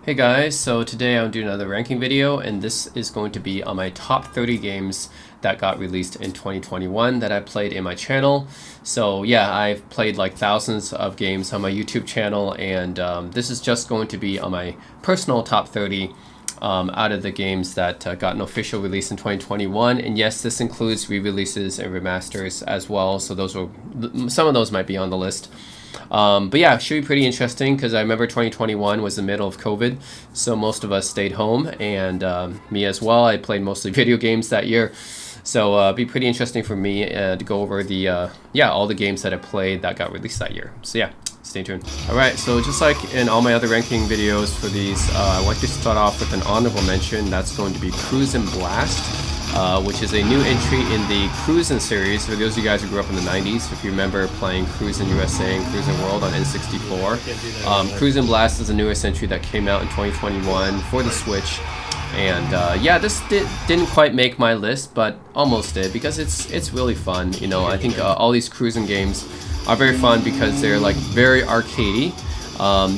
Hey guys, so today I'm doing another ranking video, and this is going to be on my top 30 games that got released in 2021 that I played in my channel. So yeah, I've played like thousands of games on my YouTube channel, and this is just going to be on my personal top 30 out of the games that got an official release in 2021. And yes, this includes re-releases and remasters as well, so some of those might be on the list. But yeah, it should be pretty interesting because I remember 2021 was the middle of COVID, so most of us stayed home, and me as well. I played mostly video games that year, so it'd be pretty interesting for me to go over the all the games that I played that got released that year. So yeah, stay tuned. Alright, so just like in all my other ranking videos for these, I'd like to start off with an honorable mention. That's going to be Cruisin' Blast. Which is a new entry in the Cruisin' series. For those of you guys who grew up in the 90s, if you remember playing Cruisin' USA and Cruisin' World on N64. Cruisin' Blast is the newest entry that came out in 2021 for the Switch. And yeah, this didn't quite make my list, but almost did, because it's really fun. You know, I think all these cruising games are very fun because they're like very arcadey.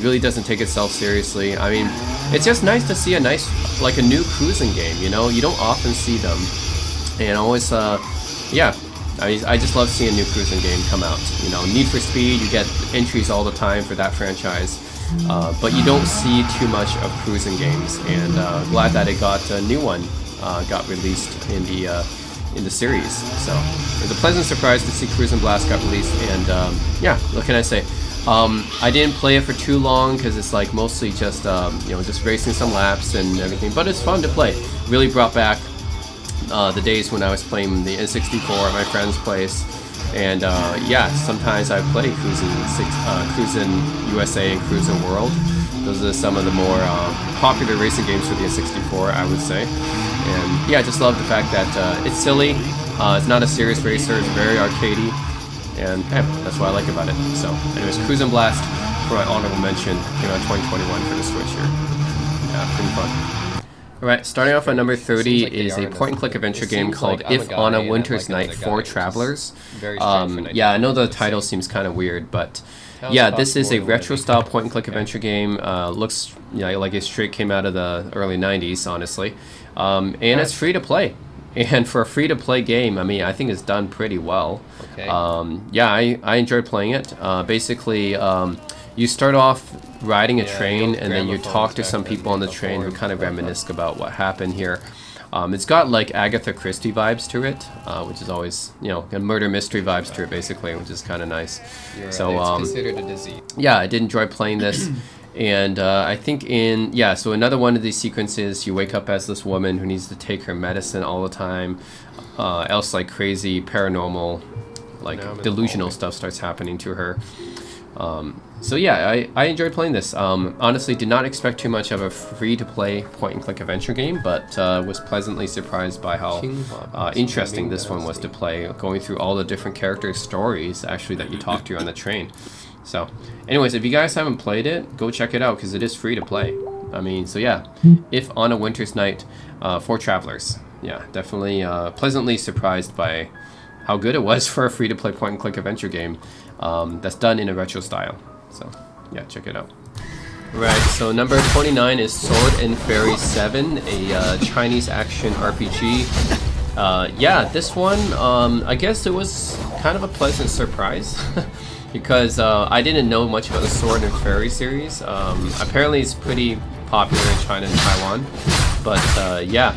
Really doesn't take itself seriously. I mean, it's just nice to see a new cruising game, you know? You don't often see them. And always, yeah, I just love seeing a new cruising game come out. You know, Need for Speed, you get entries all the time for that franchise. But you don't see too much of cruising games, and glad that it got a new one, got released in the series. So it was a pleasant surprise to see Cruisin' Blast got released, and yeah, what can I say? I didn't play it for too long because it's like mostly just just racing some laps and everything, but it's fun to play. Really brought back the days when I was playing the N64 at my friend's place, and yeah, sometimes I play Cruisin' USA and Cruisin' World. Those are some of the more popular racing games for the N64, I would say. And yeah, I just love the fact that it's silly, it's not a serious racer, it's very arcadey. And yeah, that's what I like about it. So anyways, Cruisin' Blast for my honorable mention, came out 2021 for the Switch here. Yeah, pretty fun. Alright, starting off at number 30 is a point-and-click adventure game called If on a Winter's Night for Travelers. Yeah, I know the title seems kind of weird, but yeah, this is a retro-style point-and-click adventure game. Looks like it straight came out of the early 90s, honestly. And it's free to play. And for a free-to-play game, I mean, I think it's done pretty well. Okay. Yeah, I enjoyed playing it. Basically, you start off riding a train, and then you talk to some people on the train who kind of reminisce about what happened here. It's got like Agatha Christie vibes to it, which is always, murder mystery vibes to it, basically, which is kind of nice. So it's considered a disease. Yeah, I did enjoy playing this. And I think so another one of these sequences, you wake up as this woman who needs to take her medicine all the time, else like crazy paranormal, like delusional stuff starts happening to her. So yeah, I enjoyed playing this. Honestly, did not expect too much of a free-to-play point-and-click adventure game, but was pleasantly surprised by how interesting this one was to play, going through all the different characters' stories, actually, that you talk to on the train. So, anyways, if you guys haven't played it, go check it out, because it is free to play. I mean, so yeah, If on a Winter's Night for Travelers. Yeah, definitely pleasantly surprised by how good it was for a free-to-play point-and-click adventure game that's done in a retro style. So, yeah, check it out. Right, so number 29 is Sword and Fairy 7, a Chinese action RPG. Yeah, this one, I guess it was kind of a pleasant surprise. Because I didn't know much about the Sword and Fairy series. Apparently it's pretty popular in China and Taiwan. But yeah,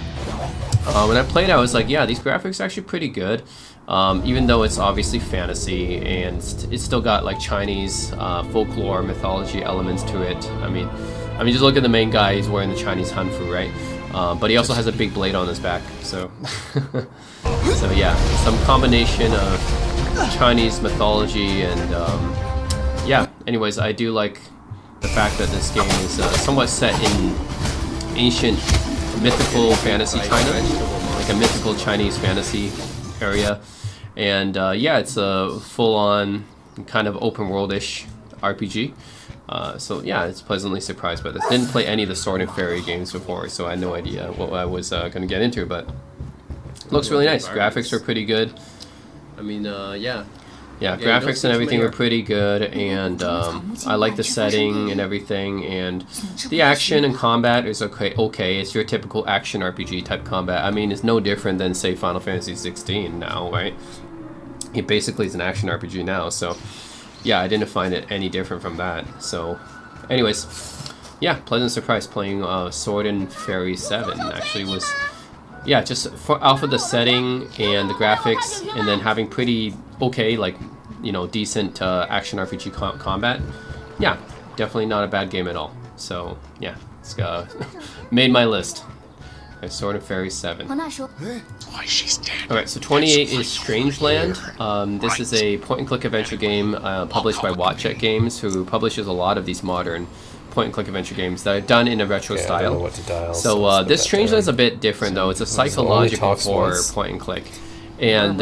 when I played it, I was like, yeah, these graphics are actually pretty good. Even though it's obviously fantasy, and it's still got like Chinese folklore, mythology elements to it. I mean, just look at the main guy, he's wearing the Chinese hanfu, right? But he also has a big blade on his back, so... so yeah, some combination of Chinese mythology and yeah, anyways, I do like the fact that this game is somewhat set in ancient mythical fantasy China, like a mythical Chinese fantasy area, and yeah, it's a full-on kind of open world-ish RPG. So yeah, it's pleasantly surprised by this. Didn't play any of the Sword and Fairy games before, so I had no idea what I was going to get into, but looks really nice. Graphics are pretty good. I mean, yeah. Yeah, graphics and everything were pretty good, and I like the setting and everything, and the action and combat is okay. It's your typical action RPG type combat. I mean, it's no different than, say, Final Fantasy 16 now, right? It basically is an action RPG now, so yeah, I didn't find it any different from that. So, anyways, yeah, pleasant surprise playing Sword and Fairy 7 actually was, yeah, just off of the setting and the graphics, and then having pretty okay, like, you know, decent action RPG combat. Yeah, definitely not a bad game at all. So yeah, it's made my list. Okay, Sword and Fairy 7. Alright, so 28 is Strangeland. This is a point-and-click adventure game published by Watchet Games, who publishes a lot of these modern point-and-click adventure games that are done in a retro style. So this Strangeland is a bit different, though. It's a psychological horror point-and-click. And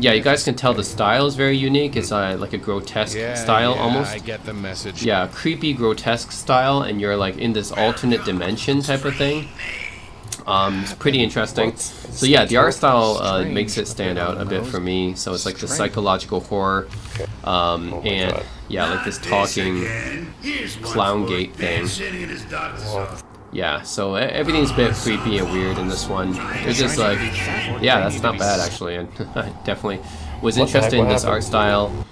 yeah, you guys can tell the style is very unique. It's like a grotesque style almost. I get the message. Yeah, creepy, grotesque style, and you're like in this alternate dimension type of thing. It's pretty interesting. So yeah, the art style makes it stand out a bit for me. So it's like the psychological horror, and yeah, like this talking clown gate thing. Yeah, so everything's a bit creepy and weird in this one. It's just like, yeah, that's not bad actually, and I definitely was interested in this art style.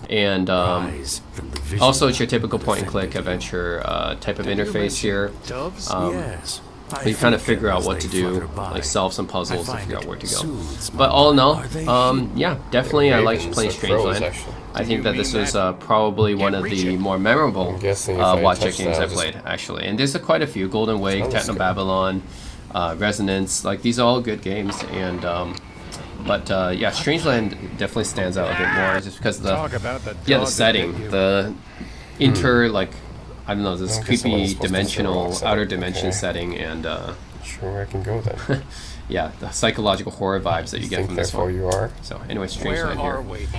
And also, it's your typical point-and-click adventure type of interface here. You kind of figure out what to do, like solve some puzzles and figure out where to go. But all in all, yeah, definitely I liked playing Strangeland. I think that this was probably one of the more memorable Watchet games I played, actually. And there's quite a few: Golden Wake, Techno Babylon, Resonance. Like, these are all good games. And but yeah, Strangeland definitely stands out a bit more just because of the setting, the like, I don't know, this creepy dimensional outer dimension setting, and sure, I can go then. yeah, the psychological horror vibes that you get from this one. You are. So anyway, Strangeland here.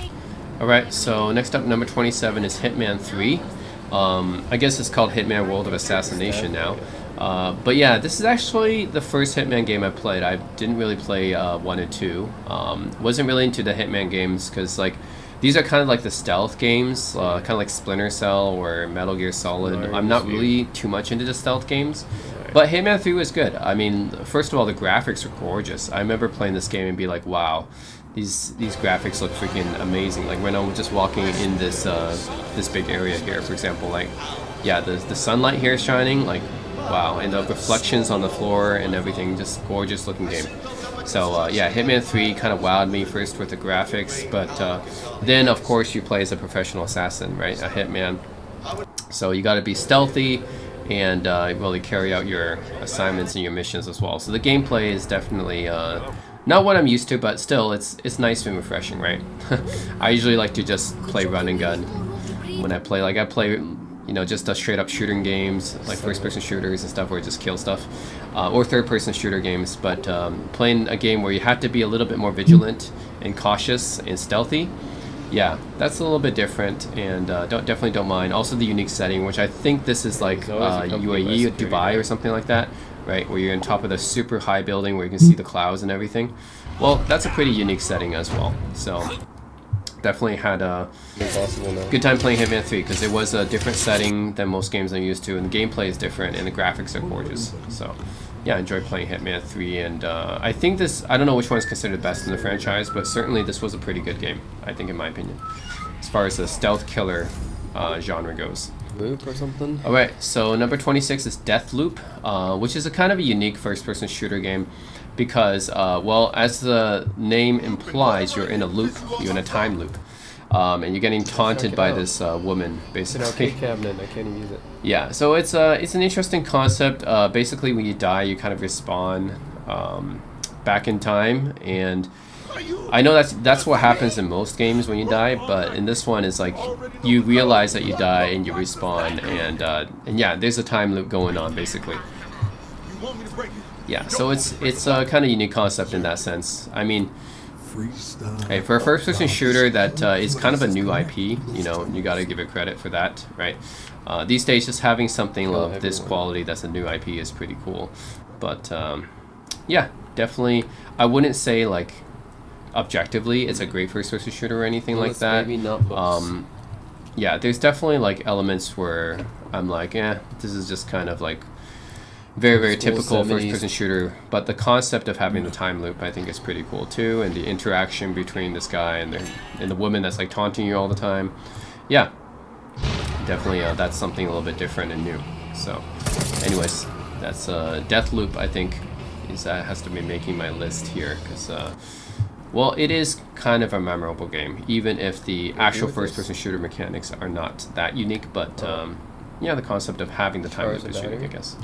Alright, so next up, number 27 is Hitman 3. I guess it's called Hitman World of Assassination now. But yeah, this is actually the first Hitman game I played. I didn't really play 1 and 2. Wasn't really into the Hitman games because, like, these are kind of like the stealth games, kind of like Splinter Cell or Metal Gear Solid. I'm not really too much into the stealth games, but Hitman 3 was good. I mean, first of all, the graphics are gorgeous. I remember playing this game and be like, wow, these graphics look freaking amazing. Like when I'm just walking in this this big area here, for example, like, yeah, the sunlight here is shining, like, wow, and the reflections on the floor and everything, just gorgeous looking game. So yeah, Hitman 3 kind of wowed me first with the graphics, but then of course you play as a professional assassin, right? A hitman. So you got to be stealthy and really carry out your assignments and your missions as well. So the gameplay is definitely not what I'm used to, but still it's nice and refreshing, right? I usually like to just play run and gun when I play. Like I play, you know, just straight up shooting games, like first-person shooters and stuff where you just kill stuff, or third-person shooter games. But playing a game where you have to be a little bit more vigilant and cautious and stealthy, yeah, that's a little bit different, and definitely don't mind. Also the unique setting, which I think this is like UAE or Dubai or something like that, right? Where you're on top of the super high building where you can see the clouds and everything. Well, that's a pretty unique setting as well. So definitely had a good time playing Hitman 3 because it was a different setting than most games I'm used to, and the gameplay is different and the graphics are gorgeous. So yeah, I enjoyed playing Hitman 3, and I think this, I don't know which one is considered best in the franchise, but certainly this was a pretty good game, I think, in my opinion, as far as the stealth killer genre goes. Loop or something? Alright, so number 26 is Deathloop, which is a kind of a unique first-person shooter game because, well, as the name implies, you're in a loop, you're in a time loop. And you're getting taunted by this woman, basically. It's an arcade cabinet, I can't even use it. Yeah, so it's an interesting concept. Basically, when you die, you kind of respawn back in time, and I know that's what happens in most games when you die, but in this one, it's like you realize that you die and you respawn, and yeah, there's a time loop going on, basically. Yeah, so it's a kind of unique concept in that sense. I mean, hey, for a first-person shooter that is kind of a new IP, you know, you got to give it credit for that, right? These days, just having something of this quality that's a new IP is pretty cool. But yeah, definitely, I wouldn't say like objectively it's a great first-person shooter or anything Well, like it's that. maybe not books. Yeah, there's definitely like elements where I'm like, this is just kind of like very, very School typical 70s. first-person shooter. But the concept of having the time loop, I think, is pretty cool too, and the interaction between this guy and the woman that's like taunting you all the time. Yeah, definitely, that's something a little bit different and new. So, anyways, that's Deathloop. I think has to be making my list here because. Well, it is kind of a memorable game, even if the actual first-person shooter mechanics are not that unique. But yeah, the concept of having the time loop is unique, I guess.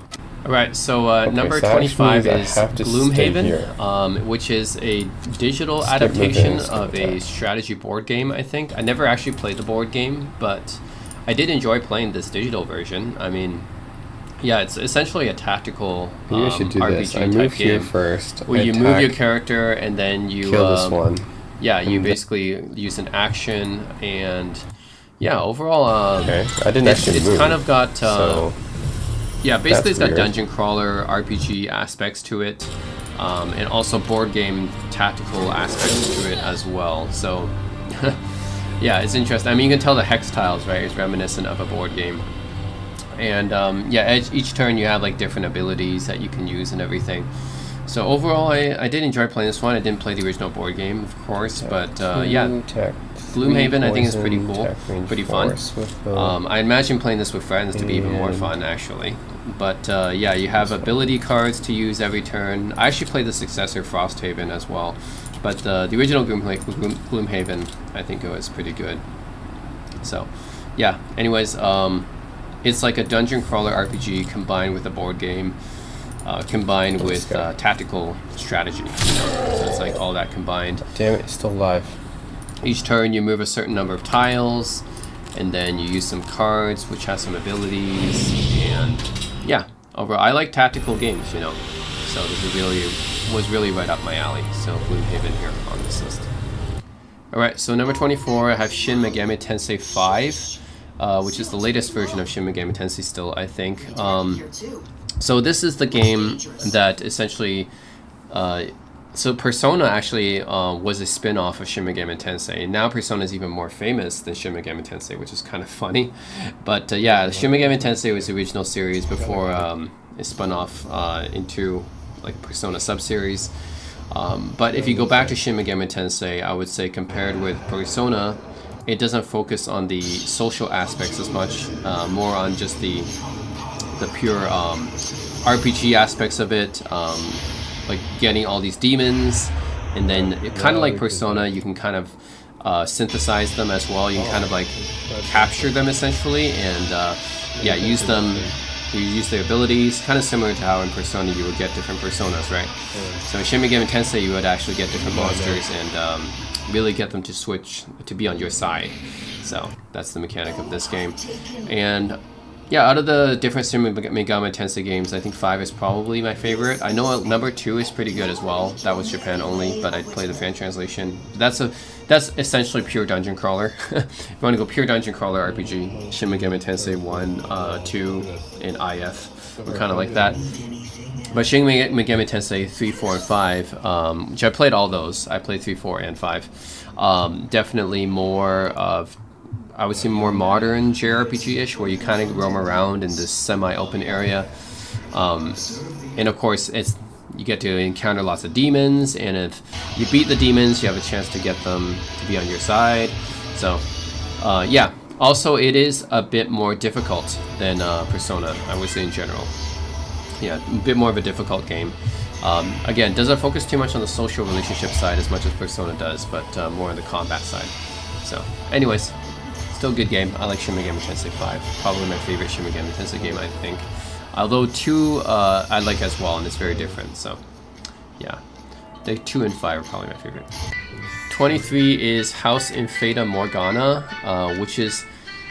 All right, so number so that actually 25 means I is have to stay Gloomhaven, here. which is a digital Skip adaptation moving, skip of a attack. strategy board game, I think. I never actually played the board game, but I did enjoy playing this digital version. I mean, yeah, it's essentially a tactical Maybe I should do RPG this. I type move here game. first. Where you attack, move your character and then you kill this one. yeah, you and basically use an action and yeah, overall Okay, I didn't it's, actually it's move. kind of got so yeah, basically it's got weird. dungeon crawler RPG aspects to it, and also board game tactical aspects to it as well. So yeah, it's interesting. I mean, you can tell the hex tiles, right, is reminiscent of a board game. And yeah, each turn you have like different abilities that you can use and everything. So overall, I did enjoy playing this one. I didn't play the original board game, of course, but yeah, Gloomhaven I think is pretty cool, pretty fun. I imagine playing this with friends to be even more fun, actually. But yeah, you have ability cards to use every turn. I actually played the successor, Frosthaven, as well. But the original Gloomhaven, I think it was pretty good. So, yeah, anyways, it's like a dungeon crawler RPG combined with a board game, combined with tactical strategy. So it's like all that combined. Damn it, it's still alive. Each turn you move a certain number of tiles, and then you use some cards which has some abilities, and yeah, overall I like tactical games, you know. So this was really right up my alley. So Gloomhaven here on this list. Alright, so number 24 I have Shin Megami Tensei 5, which is the latest version of Shin Megami Tensei still, I think. So this is the game that essentially so Persona actually was a spin-off of Shin Megami Tensei. Now Persona is even more famous than Shin Megami Tensei, which is kind of funny. But yeah, Shin Megami Tensei was the original series before it spun off into like Persona sub-series. But if you go back to Shin Megami Tensei, I would say compared with Persona, it doesn't focus on the social aspects as much, more on just the pure RPG aspects of it. Like getting all these demons, and then kind of like Persona, you can kind of synthesize them as well. You can kind of like capture them essentially, and yeah, use them. You use their abilities, kind of similar to how in Persona you would get different personas, right? So in Shin Megami Tensei, you would actually get different monsters and really get them to switch to be on your side. So that's the mechanic of this game, and yeah, out of the different Shin Megami Tensei games, I think 5 is probably my favorite. I know number 2 is pretty good as well. That was Japan only, but I played the fan translation. That's essentially pure dungeon crawler. If you want to go pure dungeon crawler RPG, Shin Megami Tensei 1, 2, and IF were kind of like that. But Shin Megami Tensei 3, 4, and 5, which I played all those. I played 3, 4, and 5. Definitely more of, I would say, more modern JRPG-ish, where you kind of roam around in this semi-open area. And of course, you get to encounter lots of demons, and if you beat the demons, you have a chance to get them to be on your side. So, yeah. Also, it is a bit more difficult than Persona, I would say in general. Yeah, a bit more of a difficult game. Again, doesn't focus too much on the social relationship side as much as Persona does, but more on the combat side. So, anyways. Still a good game. I like Shin Megami Tensei 5. Probably my favorite Shin Megami Tensei game, I think. Although 2 I like as well, and it's very different. So, yeah. The 2 and 5 are probably my favorite. 23 is House in Fata Morgana, which is,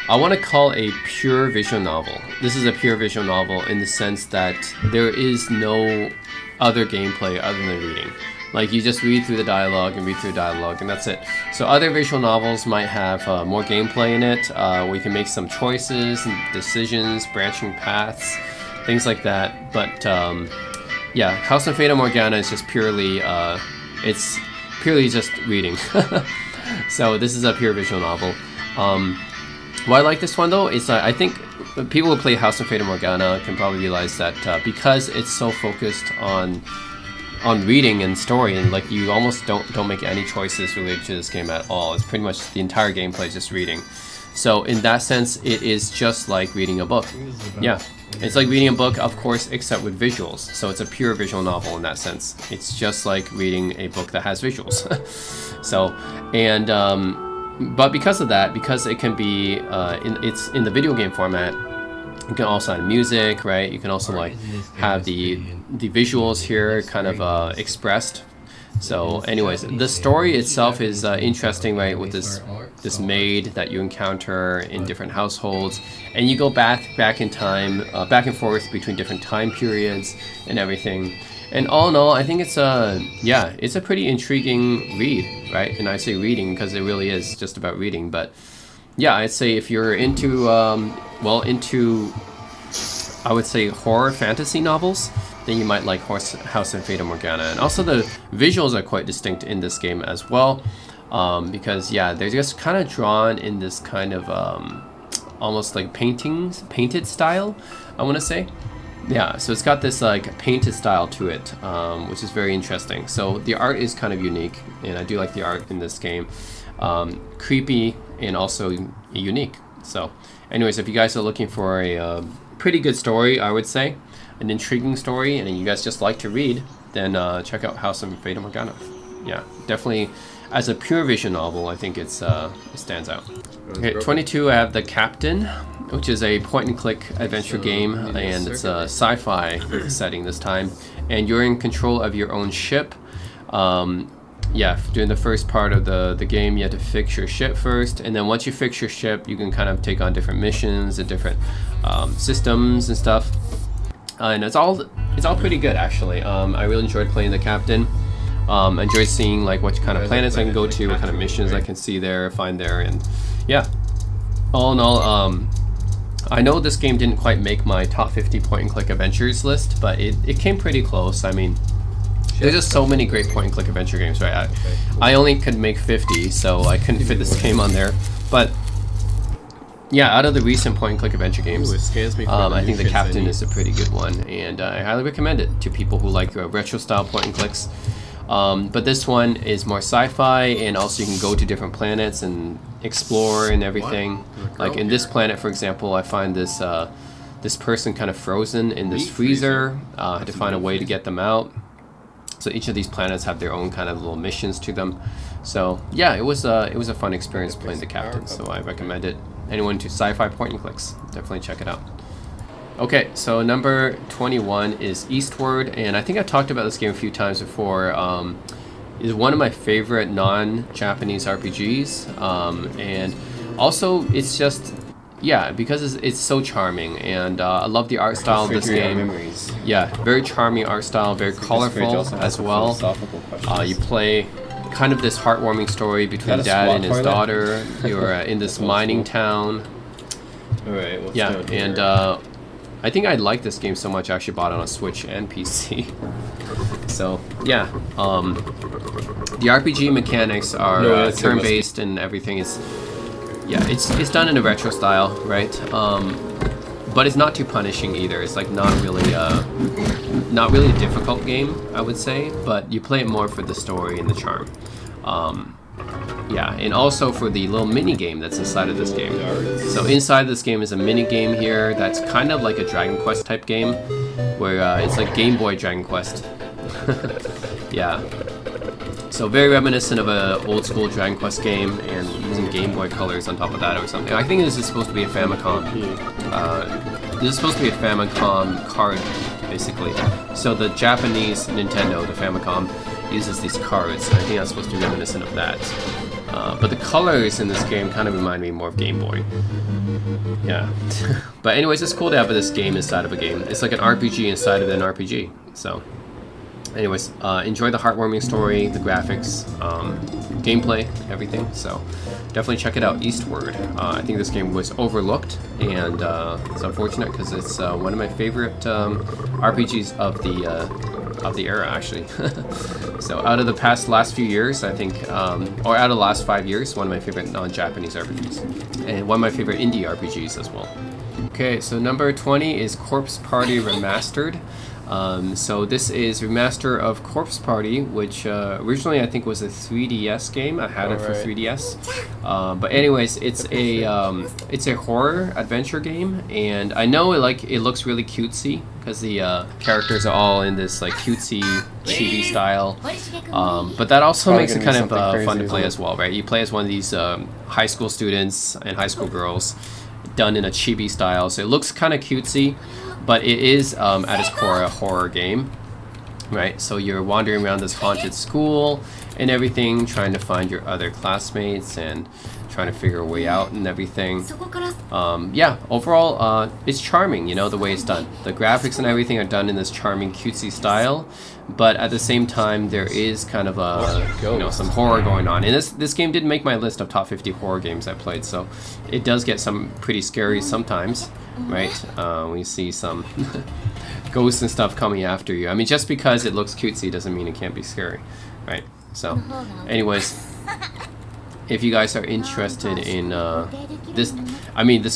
I want to call a pure visual novel. This is a pure visual novel in the sense that there is no other gameplay other than reading. Like, you just read through the dialogue and read through the dialogue, and that's it. So other visual novels might have more gameplay in it, where you can make some choices and decisions, branching paths, things like that. But yeah, House of Fata Morgana is just purely, it's purely just reading. So this is a pure visual novel. Why I like this one though is I think people who play House of Fata Morgana can probably realize that because it's so focused on reading and story, and like you almost don't make any choices related to this game at all. It's pretty much the entire gameplay is just reading. So in that sense, it is just like reading a book. Yeah, it's like reading a book, of course, except with visuals. So it's a pure visual novel in that sense. It's just like reading a book that has visuals. So, and but because of that, because it can be it's in the video game format, you can also add music, right? You can also like have the visuals here kind of expressed. So anyways, the story itself is interesting, right? With this maid that you encounter in different households, and you go back in time, back and forth between different time periods and everything. And all in all, I think it's a pretty intriguing read, right? And I say reading because it really is just about reading. But yeah, I'd say if you're into into I would say horror fantasy novels, then you might like House of Fata Morgana. And also the visuals are quite distinct in this game as well, because yeah, they're just kind of drawn in this kind of almost like painted style, I want to say. Yeah, so it's got this like painted style to it, which is very interesting. So the art is kind of unique, and I do like the art in this game. Creepy and also unique. So anyways, if you guys are looking for a pretty good story, I would say, an intriguing story, and you guys just like to read, then check out House of Fata Morgana. Yeah, definitely as a pure vision novel, I think it stands out. Okay, 22, I have The Captain, which is a point-and-click adventure game, and it's a sci-fi setting this time. And you're in control of your own ship. Yeah, during the first part of the game, you have to fix your ship first, and then once you fix your ship, you can kind of take on different missions and different systems and stuff. And it's all pretty good actually. I really enjoyed playing The Captain. Enjoyed seeing like what kind of planets I can go to, what kind of missions I can see there, find there, and yeah. All in all, I know this game didn't quite make my top 50 point-and-click adventures list, but it came pretty close. I mean, there's just so many great point-and-click adventure games, right? I only could make 50, so I couldn't fit this game on there. But yeah, out of the recent point-and-click adventure games, I think The Captain is a pretty good one, and I highly recommend it to people who like retro-style point-and-clicks. But this one is more sci-fi, and also you can go to different planets and explore and everything. Like in this planet, for example, I find this this person kind of frozen in this freezer. I had to find a way to get them out. So each of these planets have their own kind of little missions to them. So yeah, it was a fun experience playing The Captain. So I recommend it. Anyone into sci-fi point and clicks, definitely check it out. Okay, so number 21 is Eastward, and I think I've talked about this game a few times before. Is one of my favorite non-Japanese RPGs, and also it's just, yeah, because it's so charming, and I love the art style of this game. Yeah, very charming art style, very colorful as well. You play kind of this heartwarming story between dad and his daughter. You're in this mining town. Alright, yeah, and I think I like this game so much I actually bought it on Switch and PC. So yeah, the RPG mechanics are turn-based and everything is, yeah, it's done in a retro style, right? But it's not too punishing either. It's like not really a difficult game, I would say, but you play it more for the story and the charm. Yeah, and also for the little mini game that's inside of this game. So inside this game is a mini game here that's kind of like a Dragon Quest type game, where it's like Game Boy Dragon Quest. Yeah. So very reminiscent of an old school Dragon Quest game, and using Game Boy colors on top of that or something. I think this is supposed to be a Famicom. This is supposed to be a Famicom card, basically. So the Japanese Nintendo, the Famicom, uses these cards. I think that's supposed to be reminiscent of that. But the colors in this game kind of remind me more of Game Boy. Yeah. But anyways, it's cool to have this game inside of a game. It's like an RPG inside of an RPG. So anyways, enjoy the heartwarming story, the graphics, gameplay, everything. So definitely check it out, Eastward. I think this game was overlooked, and it's unfortunate because it's one of my favorite RPGs of of the era actually. So out of the last few years, I think, or out of the last 5 years, one of my favorite non-Japanese RPGs, and one of my favorite indie RPGs as well. Okay, so number 20 is Corpse Party Remastered. So this is remaster of Corpse Party, which originally I think was a 3DS game. I had it for 3DS. But anyways, it's a horror adventure game, and I know it looks really cutesy because the characters are all in this like cutesy chibi style. But that also makes it kind of fun to play as well, right? You play as one of these high school students and high school girls, done in a chibi style, so it looks kind of cutesy. But it is, at its core, a horror game, right? So you're wandering around this haunted school and everything, trying to find your other classmates and trying to figure a way out and everything. Yeah, overall, it's charming, you know, the way it's done. The graphics and everything are done in this charming, cutesy style, but at the same time, there is kind of some horror going on. And this game did make my list of top 50 horror games I played, so it does get some pretty scary sometimes. Right, we see some ghosts and stuff coming after you. I mean, just because it looks cutesy doesn't mean it can't be scary, right? So, anyways, if you guys are interested in this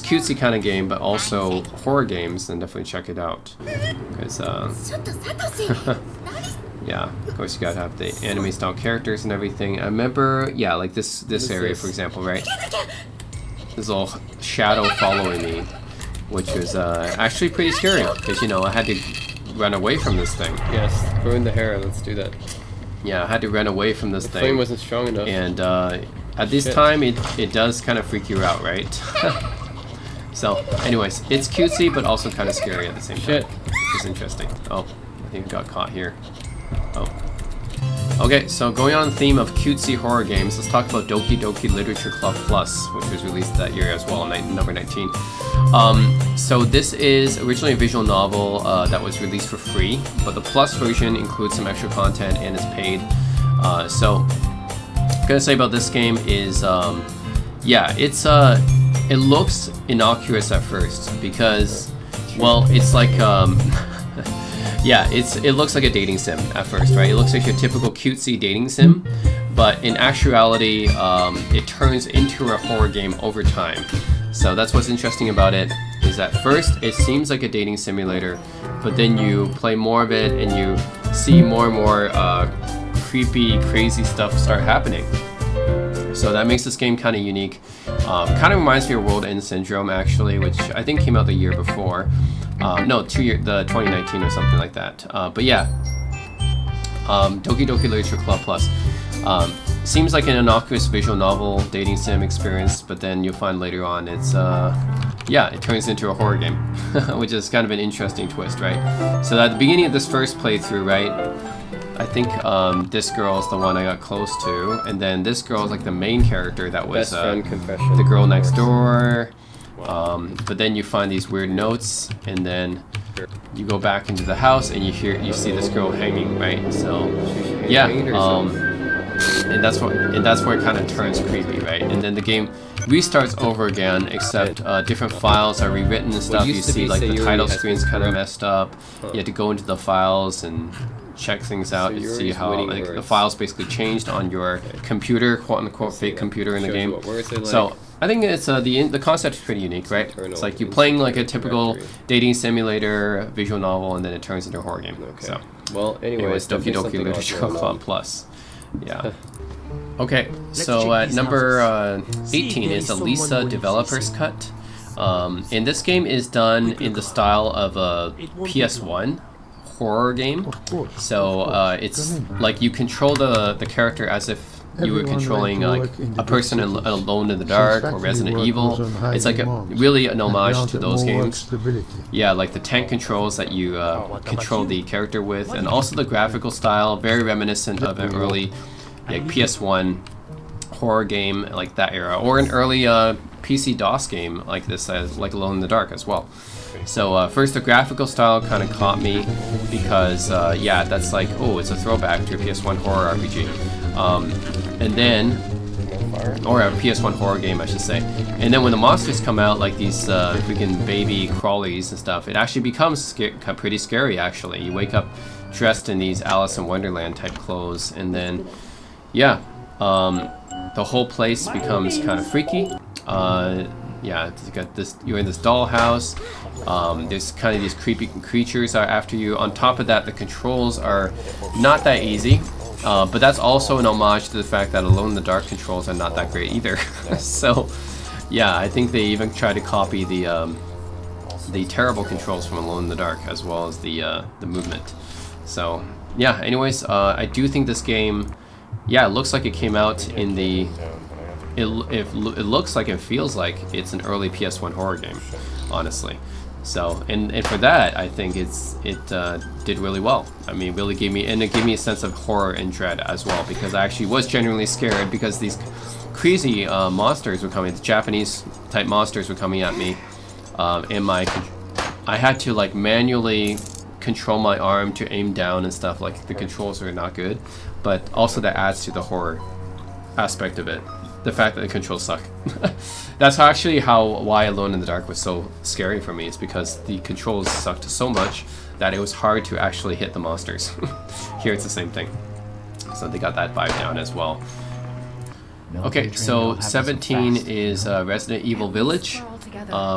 cutesy kind of game, but also horror games, then definitely check it out. Because, yeah, of course you gotta have the anime style characters and everything. I remember, yeah, like this area, for example, right? This little shadow following me, which was actually pretty scary because, you know, I had to run away from this thing. Yes, ruin the hair. Let's do that. Yeah, I had to run away from this thing. The flame wasn't strong enough. And at this time, it does kind of freak you out, right? So, anyways, it's cutesy but also kind of scary at the same time, which is interesting. Oh, I think I got caught here. Oh. Okay, so going on the theme of cutesy horror games, let's talk about Doki Doki Literature Club Plus, which was released that year as well, number 19. So this is originally a visual novel that was released for free, but the Plus version includes some extra content and is paid. So, what I'm gonna say about this game is, yeah, it looks innocuous at first because, well, it's like, yeah, it looks like a dating sim at first, right? It looks like your typical cutesy dating sim, but in actuality, it turns into a horror game over time. So that's what's interesting about it, is at first it seems like a dating simulator, but then you play more of it and you see more and more creepy, crazy stuff start happening. So that makes this game kind of unique. Kind of reminds me of World End Syndrome, actually, which I think came out the year before. No, the 2019 or something like that. But yeah, Doki Doki Literature Club Plus. Seems like an innocuous visual novel dating sim experience, but then you'll find later on it's, yeah, it turns into a horror game, which is kind of an interesting twist, right? So at the beginning of this first playthrough, right, I think this girl is the one I got close to, and then this girl is like the main character that was the girl next door. But then you find these weird notes, and then you go back into the house and you see this girl hanging, right? So yeah, and that's where it kind of turns creepy, right? And then the game restarts over again, except different files are rewritten and stuff. You see like the title screen's kind of messed up. You have to go into the files and check things out to see how like the files basically changed on your computer, quote unquote fake computer in the game. So I think it's the concept is pretty unique, right? It's like you're playing like a typical dating simulator visual novel, and then it turns into a horror game. So, well, anyways, Doki Doki Literature Club Plus. Yeah. Okay, so number 18 is Elisa Developer's Cut. And this game is done in the style of a PS1 horror game. So it's like you control the character as if you were controlling like a person alone in the dark or Resident Evil. It's like really an homage to those games. Yeah, like the tank controls that you control the character with, and also the graphical style, very reminiscent of an early like PS1 horror game like that era, or an early PC DOS game like this, like Alone in the Dark as well. So first, the graphical style kind of caught me because yeah, that's like, oh, it's a throwback to a PS1 horror RPG. And then or a PS1 horror game, I should say. And then when the monsters come out, like these freaking baby crawlies and stuff, it actually becomes pretty scary. Actually, you wake up dressed in these Alice in Wonderland type clothes, and then yeah, the whole place becomes kind of freaky. Yeah, you got this. You're in this dollhouse. There's kind of these creepy creatures are after you. On top of that, the controls are not that easy. But that's also an homage to the fact that Alone in the Dark controls are not that great either. So, yeah, I think they even try to copy the terrible controls from Alone in the Dark as well as the movement. So, yeah. Anyways, I do think this game, yeah, it looks like it came out in the. It looks like, it feels like it's an early PS1 horror game, honestly. So, and for that, I think it did really well. I mean, really gave me, and it gave me a sense of horror and dread as well, because I actually was genuinely scared because these crazy monsters were coming, the Japanese type monsters were coming at me, and I had to like manually control my arm to aim down and stuff. Like the controls are not good, but also that adds to the horror aspect of it. The fact that the controls suck. That's actually why Alone in the Dark was so scary for me, is because the controls sucked so much that it was hard to actually hit the monsters. Here it's the same thing. So they got that vibe down as well. Okay, so 17 is Resident Evil Village,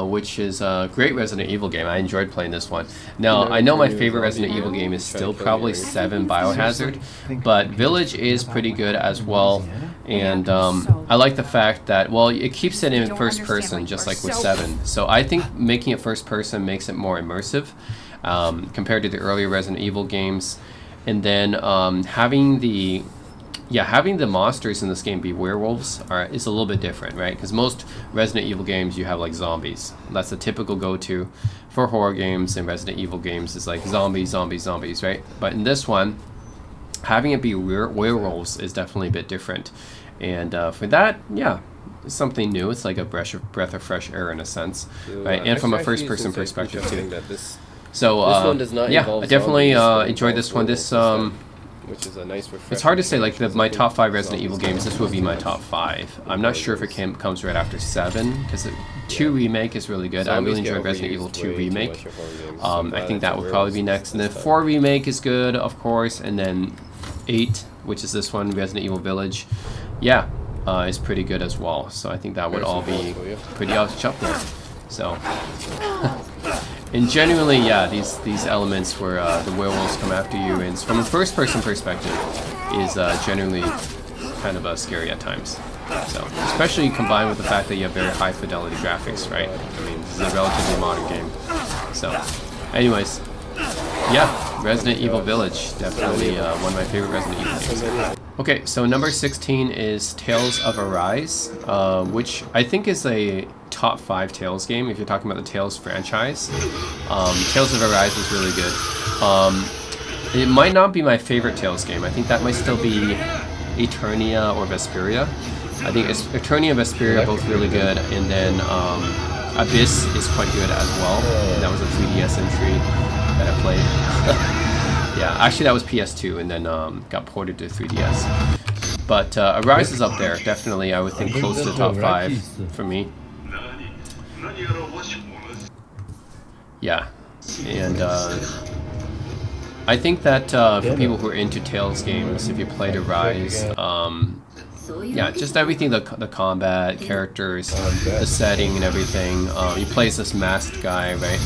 which is a great Resident Evil game. I enjoyed playing this one. Now, I know my favorite Resident Evil game is still probably 7 Biohazard, but Village is pretty good as well. And I like the fact that, well, it keeps it in first person, just like with 7. So I think making it first person makes it more immersive compared to the earlier Resident Evil games. And then having the monsters in this game be werewolves is a little bit different, right? Because most Resident Evil games, you have like zombies. That's the typical go-to for horror games and Resident Evil games, is like zombies, zombies, zombies, right? But in this one, having it be werewolves is definitely a bit different. And for that, yeah, it's something new. It's like a breath of fresh air in a sense, right? And from a first-person perspective too. So yeah, I definitely enjoyed this one. This which is a nice refresher. It's hard to say, like my top 5 Resident Evil games, this would be my top 5. I'm not sure if it comes right after 7, because 2 Remake is really good. I really enjoyed Resident Evil 2 Remake. I think that would probably be next. And then 4 Remake is good, of course. And then 8, which is this one, Resident Evil Village, yeah, is pretty good as well. So I think that would all be pretty up there. So, and genuinely, yeah, these elements where the werewolves come after you, and from a first-person perspective, is genuinely kind of scary at times. So, especially combined with the fact that you have very high-fidelity graphics, right? I mean, this is a relatively modern game. So, anyways, yeah, Resident Evil Village, definitely one of my favorite Resident Evil games. Okay, so number 16 is Tales of Arise, which I think is a top 5 Tales game if you're talking about the Tales franchise. Tales of Arise was really good. It might not be my favorite Tales game. I think that might still be Eternia or Vesperia. I think Eternia and Vesperia are both really good, and then Abyss is quite good as well. And that was a 3DS entry that I played. Yeah, actually that was PS2 and then got ported to 3DS. But Arise is up there, definitely. I would think close to the top 5 for me. Yeah, and I think that for people who are into Tales games, if you played Arise, yeah, just everything, the combat, characters, the setting and everything. You play as this masked guy, right?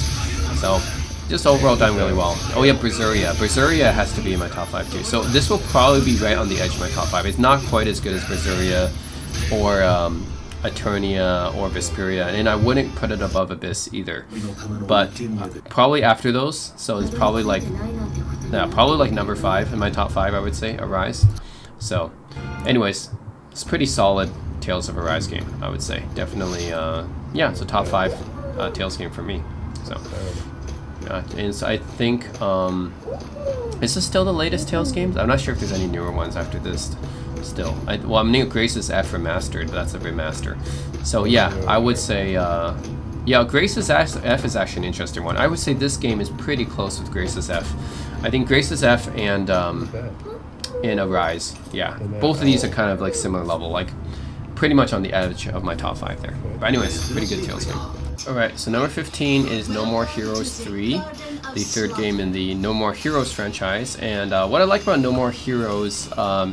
So, just overall done really well. Oh yeah, Berseria. Berseria has to be in my top 5 too. So this will probably be right on the edge of my top 5. It's not quite as good as Berseria or Eternia or Vesperia, and I wouldn't put it above Abyss either. But probably after those, so it's probably like, yeah, probably like number 5 in my top 5, I would say, Arise. So, anyways, it's pretty solid Tales of Arise game, I would say. Definitely, yeah, it's a top 5 Tales game for me. So, and so I think, is this still the latest Tales games? I'm not sure if there's any newer ones after this. Still, well, I'm new Grace's F remastered, but that's a remaster. So yeah, I would say, yeah, Grace's F is actually an interesting one. I would say this game is pretty close with Grace's F. I think Grace's F and Arise, yeah, both of these are kind of like similar level. Like pretty much on the edge of my top 5 there. But anyways, pretty good Tales game. Alright, so number 15 is No More Heroes 3, the third game in the No More Heroes franchise. And what I like about No More Heroes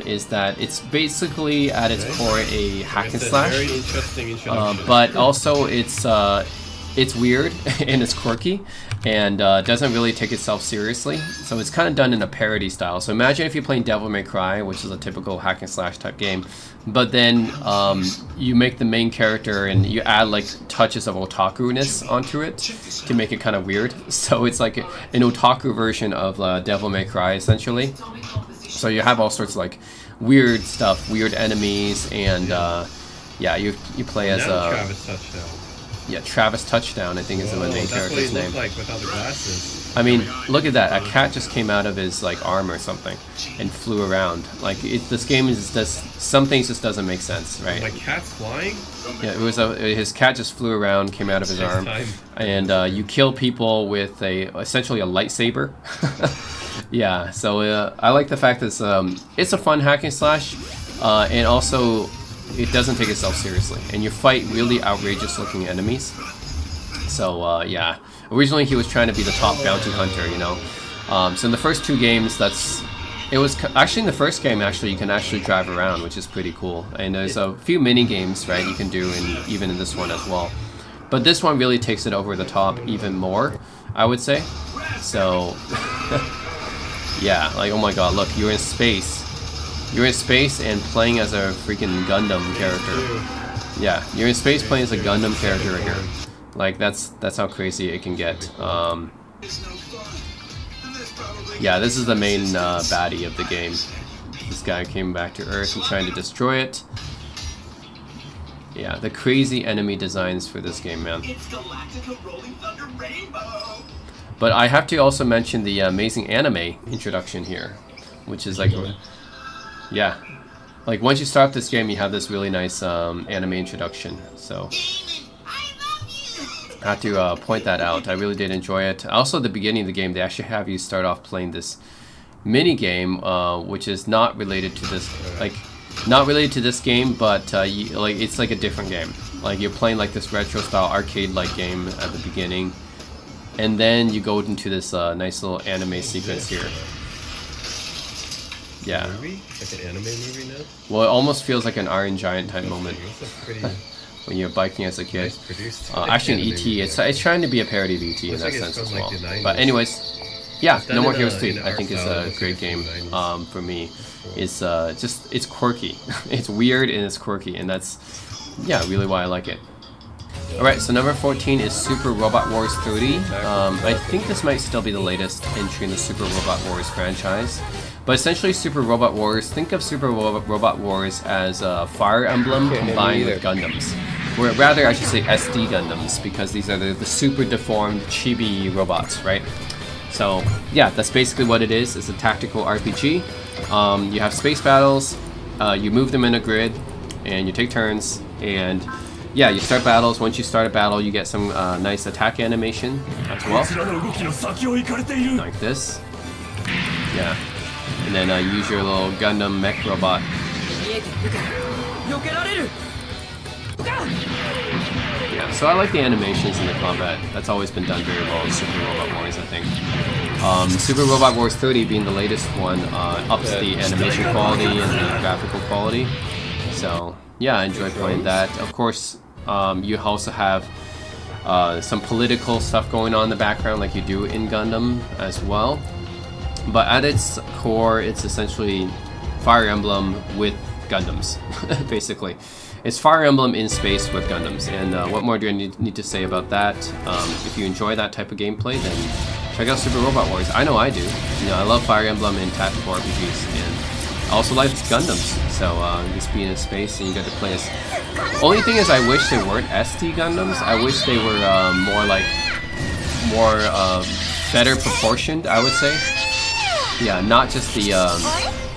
is that it's basically at its core a hack and slash. Very interesting introduction. But also it's weird and it's quirky and doesn't really take itself seriously. So it's kind of done in a parody style. So imagine if you're playing Devil May Cry, which is a typical hack and slash type game, but then you make the main character and you add like touches of otaku-ness onto it to make it kind of weird. So it's like an otaku version of Devil May Cry essentially. So you have all sorts of like weird stuff, weird enemies, and yeah, you play as Travis Touchdown. Yeah, Travis Touchdown, I think is the main character's name. That's what he looked like without the glasses. I mean, look at that. A cat just came out of his like arm or something and flew around. Like this game is just some things just doesn't make sense, right? My cat's flying? Yeah, it was his cat just flew around, came out of his arm, and you kill people with essentially a lightsaber. Yeah, so I like the fact that it's a fun hack and slash, and also it doesn't take itself seriously, and you fight really outrageous looking enemies. So yeah, originally he was trying to be the top bounty hunter, you know. So in the first 2 games, it was actually in the first game you can actually drive around, which is pretty cool. And there's a few mini games, right, you can do even in this one as well. But this one really takes it over the top even more, I would say. So yeah, like oh my god, look, you're in space. You're in space and playing as a freaking Gundam character. Yeah, you're in space playing as a Gundam character right here. Like that's how crazy it can get. Yeah, this is the main baddie of the game. This guy came back to Earth and trying to destroy it. Yeah, the crazy enemy designs for this game, man. But I have to also mention the amazing anime introduction here, which is like, yeah, like once you start this game, you have this really nice anime introduction. So I have to point that out. I really did enjoy it. Also, at the beginning of the game, they actually have you start off playing this mini game, which is not related to this, like, not related to this game, but like it's like a different game. Like you're playing like this retro style arcade-like game at the beginning, and then you go into this nice little anime sequence here. Yeah. Movie? Like an anime movie now? Well, it almost feels like an Iron Giant type moment. When you're biking as a kid. Actually, in E.T., it's trying to be a parody of E.T. in that sense as well. But anyways, yeah, No More Heroes 3 I think is a great game for me. It's just, it's quirky. It's weird and it's quirky, and that's, yeah, really why I like it. Alright, so number 14 is Super Robot Wars 30. I think this might still be the latest entry in the Super Robot Wars franchise. But essentially, Super Robot Wars, think of Super Robot Wars as Fire Emblem combined with Gundams. Or rather, I should say SD Gundams, because these are the super deformed chibi robots, right? So, yeah, that's basically what it is. It's a tactical RPG. You have space battles, you move them in a grid, and you take turns, and yeah, you start battles. Once you start a battle, you get some nice attack animation as well. Like this. Yeah. And then use your little Gundam mech robot. Yeah, so I like the animations in the combat. That's always been done very well in Super Robot Wars, I think. Super Robot Wars 30 being the latest one ups the animation quality and the graphical quality. So yeah, I enjoy playing that. Of course, you also have some political stuff going on in the background like you do in Gundam as well. But at its core, it's essentially Fire Emblem with Gundams, basically. It's Fire Emblem in space with Gundams, and what more do I need to say about that? If you enjoy that type of gameplay, then check out Super Robot Wars. I know I do. You know, I love Fire Emblem and tactical RPGs, and I also like Gundams. So just being in space and you get to play as... Only thing is, I wish they weren't SD Gundams. I wish they were more better proportioned, I would say. Yeah, not just the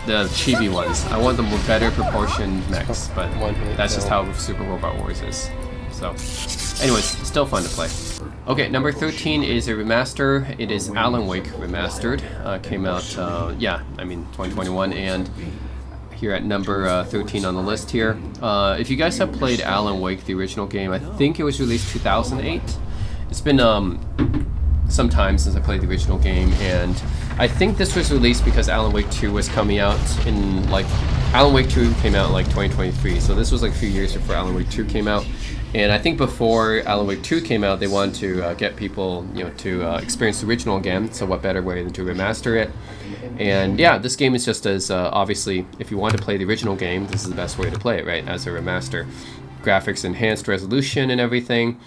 chibi ones. I want them with better proportioned mechs, but that's just how Super Robot Wars is. So, anyways, still fun to play. Okay, number 13 is a remaster. It is Alan Wake Remastered. Came out, yeah, I mean 2021, and here at number 13 on the list here. If you guys have played Alan Wake, the original game, I think it was released 2008. It's been some time since I played the original game, and I think this was released because Alan Wake 2 was coming out in like Alan Wake 2 came out in like 2023, so this was like a few years before Alan Wake 2 came out. And I think before Alan Wake 2 came out, they wanted to get people, to experience the original again. So what better way than to remaster it? And yeah, this game is just as obviously, if you want to play the original game, this is the best way to play it, right? As a remaster, graphics, enhanced resolution, and everything.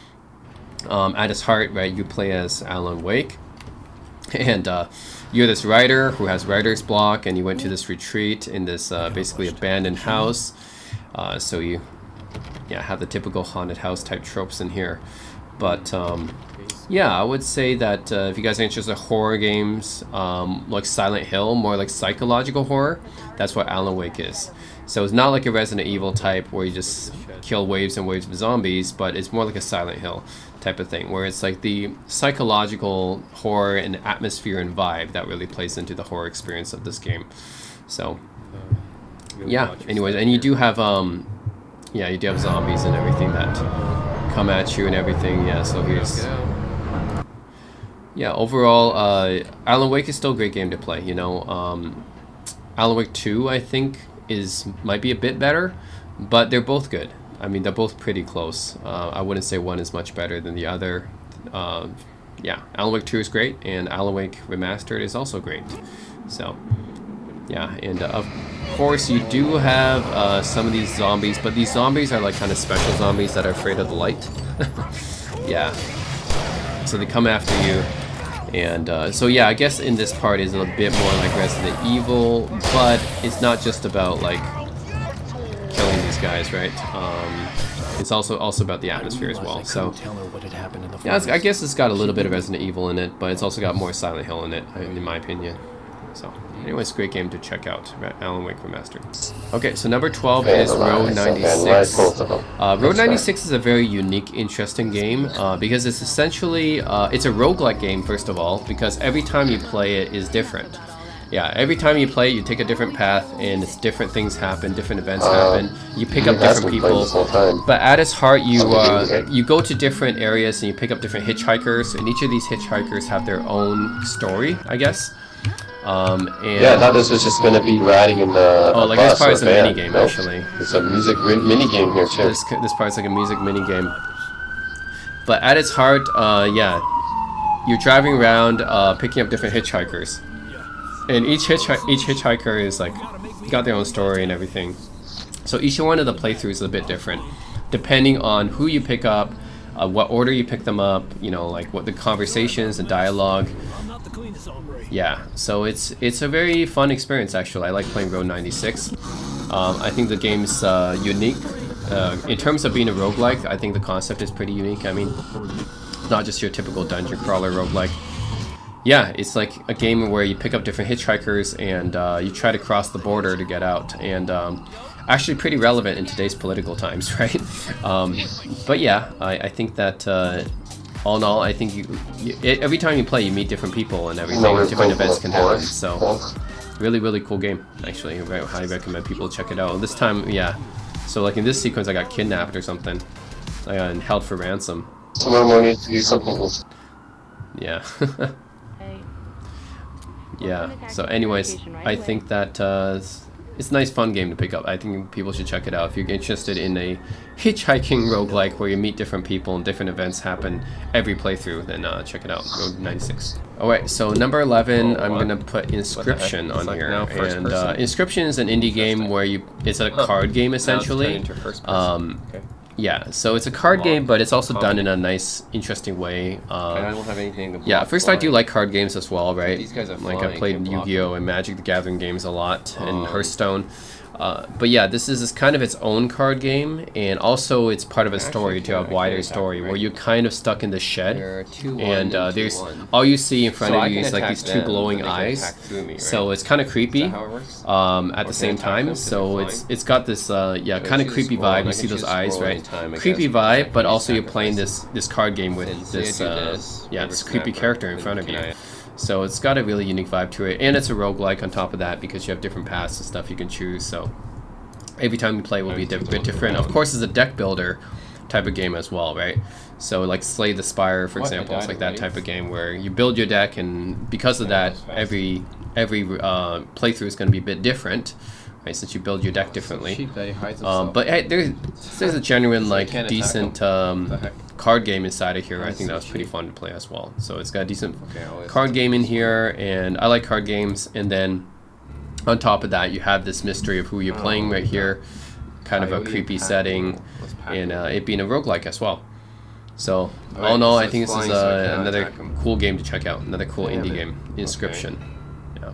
At its heart, right, you play as Alan Wake, and you're this writer who has writer's block, and you went to this retreat in this basically abandoned house. So you have the typical haunted house type tropes in here. But yeah, I would say that if you guys are interested in horror games, like Silent Hill, more like psychological horror, that's what Alan Wake is. So it's not like a Resident Evil type where you just kill waves and waves of zombies, but it's more like a Silent Hill type of thing, where it's like the psychological horror and atmosphere and vibe that really plays into the horror experience of this game. So yeah, anyways, and you do have you do have zombies and everything that come at you and everything. Yeah, so here's overall Alan Wake is still a great game to play. Alan Wake 2 I think might be a bit better, but they're both good. I mean, they're both pretty close. I wouldn't say one is much better than the other. Alan Wake 2 is great, and Alan Wake Remastered is also great. So yeah, and of course you do have some of these zombies, but these zombies are like kind of special zombies that are afraid of the light. Yeah, so they come after you, and so yeah, I guess in this part is a bit more like Resident Evil, but it's not just about like killing these guys, right? It's also about the atmosphere as well. So yeah, I guess it's got a little bit of Resident Evil in it, but it's also got more Silent Hill in it, in my opinion. So anyways, great game to check out, Alan Wake Remastered. Okay, so number 12 is Road 96. Road 96 is a very unique, interesting game because it's essentially, it's a roguelike game, first of all, because every time you play it is different. Yeah, every time you play it, you take a different path, and it's different things happen, different events happen. You pick up different people, but at its heart, you go to different areas and you pick up different hitchhikers, and each of these hitchhikers have their own story, I guess. And yeah, I thought this was just going to be riding in the like this part is a mini game, actually. It's a music mini game here too. This part's like a music mini game. But at its heart, you're driving around, picking up different hitchhikers. And each hitchhiker is like got their own story and everything. So each one of the playthroughs is a bit different, depending on who you pick up, what order you pick them up. Like what the conversations and dialogue. Yeah, so it's a very fun experience actually. I like playing Road 96. I think the game's unique in terms of being a roguelike. I think the concept is pretty unique. I mean, not just your typical dungeon crawler roguelike. Yeah, it's like a game where you pick up different hitchhikers and you try to cross the border to get out, and actually pretty relevant in today's political times, right? But yeah, I think that all in all, I think every time you play, you meet different people and everything. Different events can happen. So really, really cool game. Actually, I highly recommend people check it out. This time, yeah. So like in this sequence, I got kidnapped or something, and held for ransom. Tomorrow morning to do something. Yeah. Yeah, so anyways, I think that it's a nice fun game to pick up. I think people should check it out. If you're interested in a hitchhiking roguelike where you meet different people and different events happen every playthrough, then check it out, Road 96. Alright, so number 11, I'm going to put Inscription on here. And Inscription is an indie game where it's a card game essentially. Yeah, so it's a card game, but it's also done in a nice, interesting way. I don't have anything to block. Yeah, first I do like card games as well, right? These guys are like I played Yu-Gi-Oh! And Magic the Gathering games a lot, and Hearthstone. But yeah, this is kind of its own card game, and also it's part of a story to a wider story where you're kind of stuck in the shed, and there's all you see in front of you is like these two glowing eyes. So it's kind of creepy at the same time. So it's got this kind of creepy vibe. You see those eyes, right? Creepy vibe, but also you're playing this card game with this this creepy character in front of you. So it's got a really unique vibe to it, and it's a roguelike on top of that because you have different paths and stuff you can choose. So every time you play will be a bit different. Of course, it's a deck builder type of game as well, right? So like Slay the Spire, for example, it's like that type of game where you build your deck, and because of that, every playthrough is going to be a bit different, right? Since you build your deck differently. But hey, there's a genuine like decent card game inside of here. I think that was pretty fun to play as well. So it's got a decent card game in here, and I like card games. And then on top of that, you have this mystery of who you're playing right here, kind of a creepy setting, and it being a roguelike as well. So all in all, I think this is another cool game to check out, another cool indie game, Inscription. Yeah.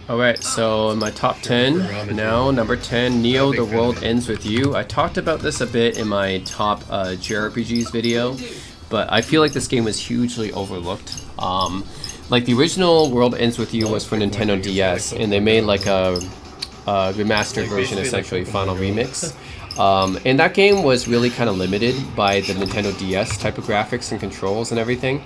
Alright, so in my top 10 now, number 10, Neo The World Ends With You. I talked about this a bit in my top JRPGs video, but I feel like this game was hugely overlooked. Like the original World Ends With You was for Nintendo DS, and they made like a remastered version, essentially Final Remix. And that game was really kind of limited by the Nintendo DS type of graphics and controls and everything.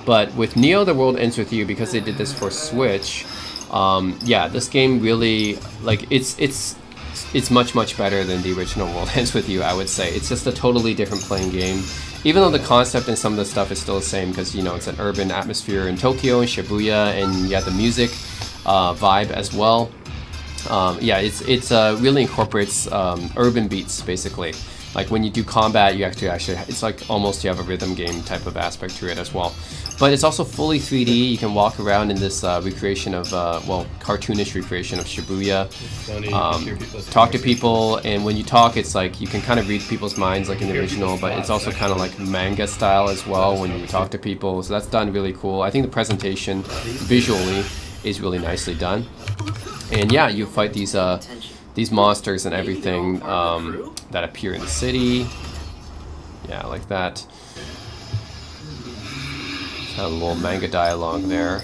But with Neo The World Ends With You, because they did this for Switch, yeah, this game really, like, it's much better than the original World Ends With You, I would say. It's just a totally different playing game. Even though the concept and some of the stuff is still the same, because, you know, it's an urban atmosphere in Tokyo and Shibuya, and you have the music vibe as well. Yeah, it's really incorporates urban beats, basically. Like when you do combat, you actually it's like almost you have a rhythm game type of aspect to it as well. But it's also fully 3D. You can walk around in this recreation of, well, cartoonish recreation of Shibuya. Talk to people, and when you talk, it's like you can kind of read people's minds like in the original, but it's also kind of like manga style as well when you talk to people. So that's done really cool. I think the presentation visually is really nicely done. And yeah, you fight these monsters and everything that appear in the city. Yeah, like that. Kind of a little manga dialogue there.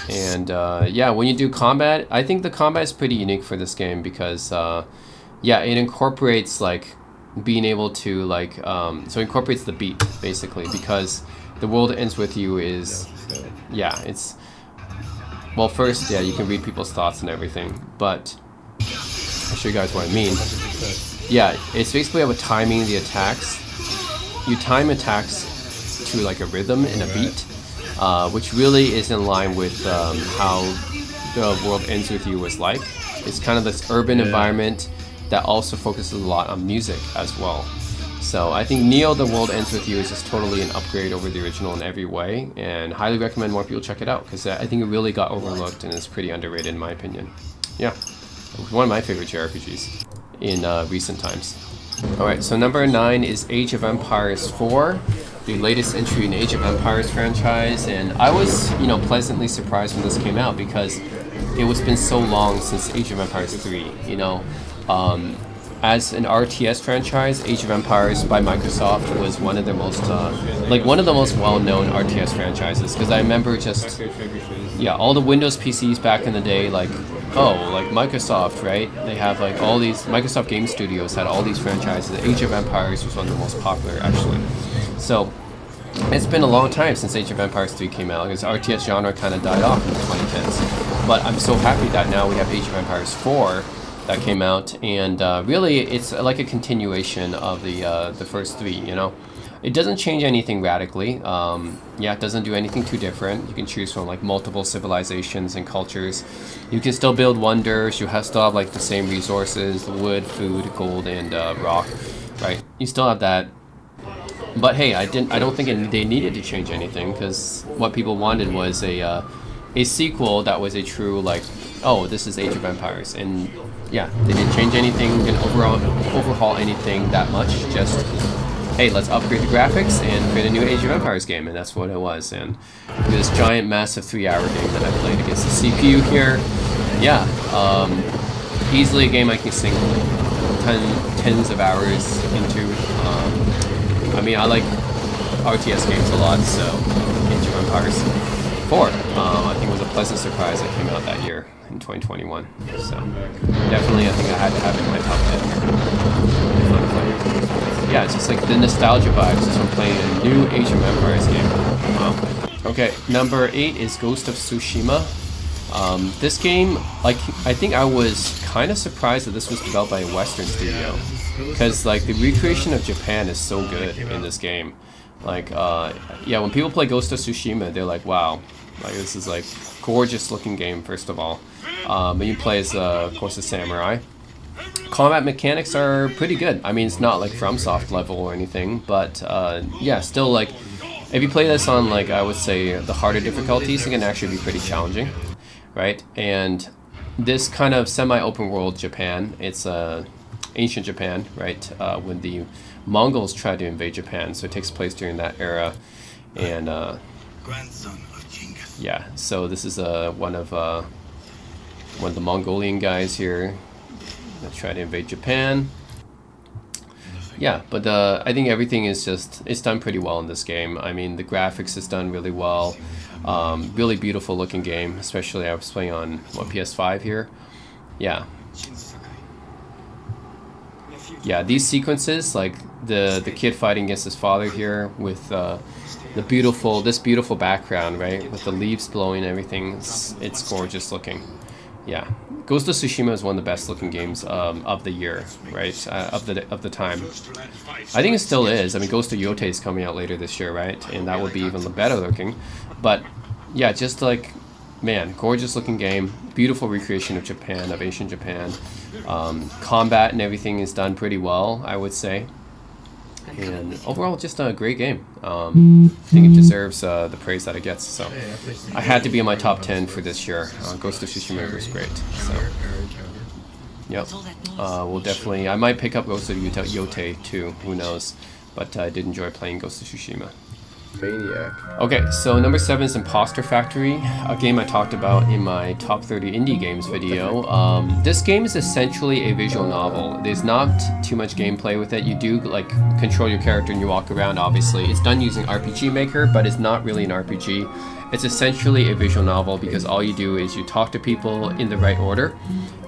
And yeah, when you do combat, I think the combat is pretty unique for this game because yeah, it incorporates like being able to like so it incorporates the beat basically, because The World Ends With You is, yeah, it's, well, first, yeah, you can read people's thoughts and everything, but I'll show you guys what I mean. Yeah, it's basically about timing the attacks. You time attacks to like a rhythm and a beat, which really is in line with how The World Ends With You was like. It's kind of this urban environment that also focuses a lot on music as well. So I think Neo The World Ends With You is just totally an upgrade over the original in every way, and highly recommend more people check it out because I think it really got overlooked and is pretty underrated in my opinion. Yeah, it was one of my favorite JRPGs in recent times. Alright, so number 9 is Age of Empires 4, the latest entry in the Age of Empires franchise, and I was, you know, pleasantly surprised when this came out because it was been so long since Age of Empires 3, you know. As an RTS franchise, Age of Empires by Microsoft was one of the most, like one of the most well-known RTS franchises. Because I remember just, yeah, all the Windows PCs back in the day, like, oh, like Microsoft, right? They have like all these, Microsoft Game Studios had all these franchises. Age of Empires was one of the most popular, actually. So it's been a long time since Age of Empires 3 came out, because RTS genre kind of died off in the 2010s. But I'm so happy that now we have Age of Empires 4 that came out, and really it's like a continuation of the first 3, you know. It doesn't change anything radically. Yeah, it doesn't do anything too different. You can choose from like multiple civilizations and cultures. You can still build wonders. You still have like the same resources: wood, food, gold, and rock. Right? You still have that. But hey, I don't think they needed to change anything, because what people wanted was a sequel that was a true like, oh, this is Age of Empires, and yeah, they didn't change anything, didn't overhaul anything that much. Just, hey, let's upgrade the graphics and create a new Age of Empires game, and that's what it was. And this giant, massive 3-hour game that I played against the CPU here, yeah, easily a game I can sink tens of hours into. I mean, I like RTS games a lot, so Age of Empires 4, I think was a pleasant surprise that came out that year in 2021. So definitely, I think I had to have it in my top 10 here. Yeah, it's just like the nostalgia vibes just from playing a new Age of Empires game. Wow. Okay, number 8 is Ghost of Tsushima. This game, like, I think I was kind of surprised that this was developed by a Western studio, because like the recreation of Japan is so good in this game. Like, yeah, when people play Ghost of Tsushima, they're like, wow, like this is like gorgeous looking game. First of all, and you play as, of course, a samurai. Combat mechanics are pretty good. I mean, it's not like FromSoft level or anything, but yeah, still like, if you play this on, like, I would say the harder difficulties, it can actually be pretty challenging, right? And this kind of semi-open world Japan, it's ancient Japan, right? When the Mongols tried to invade Japan, so it takes place during that era, and yeah, so this is one of the Mongolian guys here that try to invade Japan. Yeah, but I think everything is it's done pretty well in this game. I mean, the graphics is done really well. Really beautiful looking game, especially I was playing on PS5 here. Yeah. Yeah, these sequences, like the kid fighting against his father here with this beautiful background, right, with the leaves blowing and everything, it's gorgeous looking. Yeah, Ghost of Tsushima is one of the best looking games of the year, right? Of the time. I think it still is. I mean, Ghost of Yotei is coming out later this year, right? And that would be even better looking. But yeah, just like, man, gorgeous looking game, beautiful recreation of Japan, of ancient Japan. Combat and everything is done pretty well, I would say. And overall, just a great game. I think it deserves the praise that it gets. So I had to be in my top 10 for this year. Ghost of Tsushima was great. So, yep. We'll definitely. I might pick up Ghost of Yotei too. Who knows? But I did enjoy playing Ghost of Tsushima. Maniac. Okay, so number 7 is Imposter Factory, a game I talked about in my top 30 indie games video. This game is essentially a visual novel. There's not too much gameplay with it. You do like control your character and you walk around, obviously. It's done using RPG Maker, but it's not really an RPG. It's essentially a visual novel because all you do is you talk to people in the right order,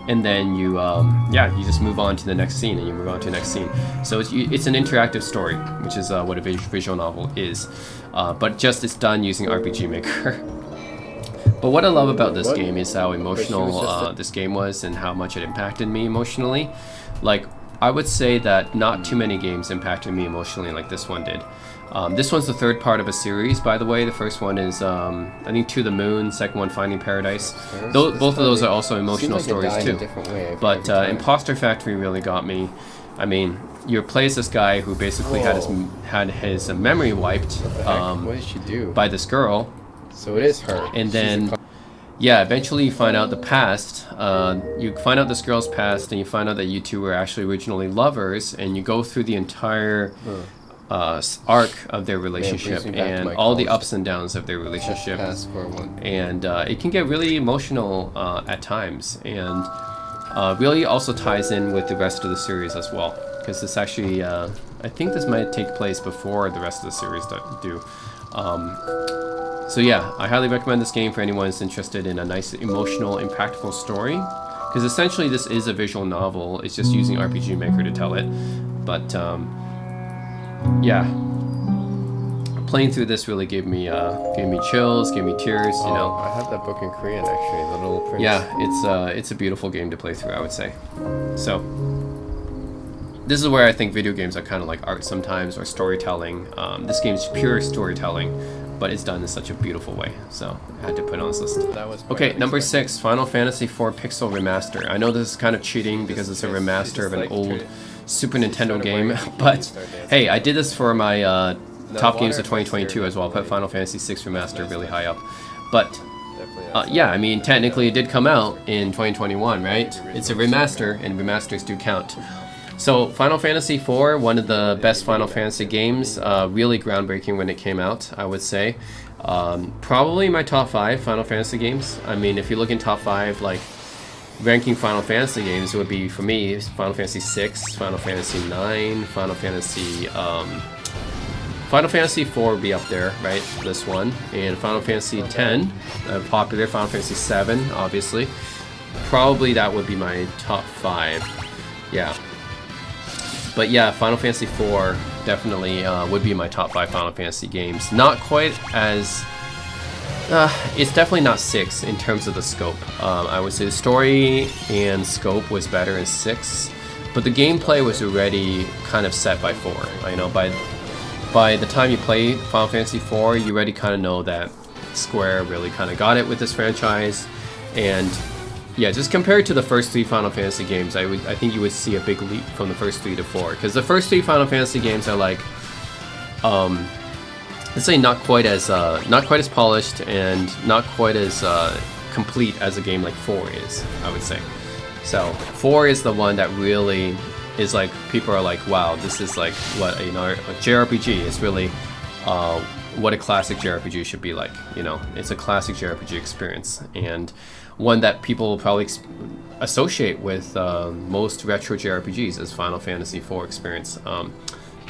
and then you you just move on to the next scene, and you move on to the next scene. So it's an interactive story, which is what a visual novel is, but just it's done using RPG Maker. But what I love about this game is how emotional this game was and how much it impacted me emotionally. Like, I would say that not too many games impacted me emotionally like this one did. This one's the third part of a series, by the way. The first one is, I think, To the Moon. Second one, Finding Paradise. Both of those are also emotional stories too. But Imposter Factory really got me. I mean, you play as this guy who basically had his memory wiped What did she do? by this girl. So it is her. And then, yeah, eventually you find out the past. You find out this girl's past, and you find out that you two were actually originally lovers, and you go through the entire arc of their relationship and all the ups and downs of their relationship. And it can get really emotional at times, and really also ties in with the rest of the series as well, because this actually, I think this might take place before the rest of the series do. So yeah, I highly recommend this game for anyone who's interested in a nice, emotional, impactful story, because essentially this is a visual novel. It's just using RPG Maker to tell it. But yeah, playing through this really gave me chills, gave me tears. You know, I have that book in Korean actually, The Little Prince. Yeah, it's a beautiful game to play through, I would say. So this is where I think video games are kind of like art sometimes, or storytelling. This game's pure storytelling, but it's done in such a beautiful way. So I had to put it on this list. Okay, number 6, Final Fantasy IV Pixel Remaster. I know this is kind of cheating because it's a remaster of an old Super Nintendo game, but hey, I did this for my top games of 2022 as well. I put Final Fantasy VI Remaster really high up. But yeah, I mean, technically it did come out in 2021, right? It's a remaster, and remasters do count. So Final Fantasy IV, one of the best Final Fantasy games, really groundbreaking when it came out, I would say. Probably my top 5 Final Fantasy games. I mean, if you look in top 5, like, ranking Final Fantasy games, it would be, for me, Final Fantasy VI, Final Fantasy IX, Final Fantasy IV would be up there, right? This one. And Final Fantasy X, popular. Final Fantasy VII, obviously. Probably that would be my top 5. Yeah. But yeah, Final Fantasy IV definitely would be my top 5 Final Fantasy games. Not quite as It's definitely not 6 in terms of the scope. I would say the story and scope was better in 6, but the gameplay was already kind of set by 4. You know, by the time you play Final Fantasy 4, you already kind of know that Square really kind of got it with this franchise, and yeah, just compared to the first 3 Final Fantasy games, I think you would see a big leap from the first 3 to 4, because the first 3 Final Fantasy games are like, let's say not quite as polished and not quite as complete as a game like 4 is, I would say. So 4 is the one that really is like, people are like, wow, this is like what, you know, a JRPG is really what a classic JRPG should be like. You know, it's a classic JRPG experience, and one that people will probably associate with most retro JRPGs as Final Fantasy IV experience.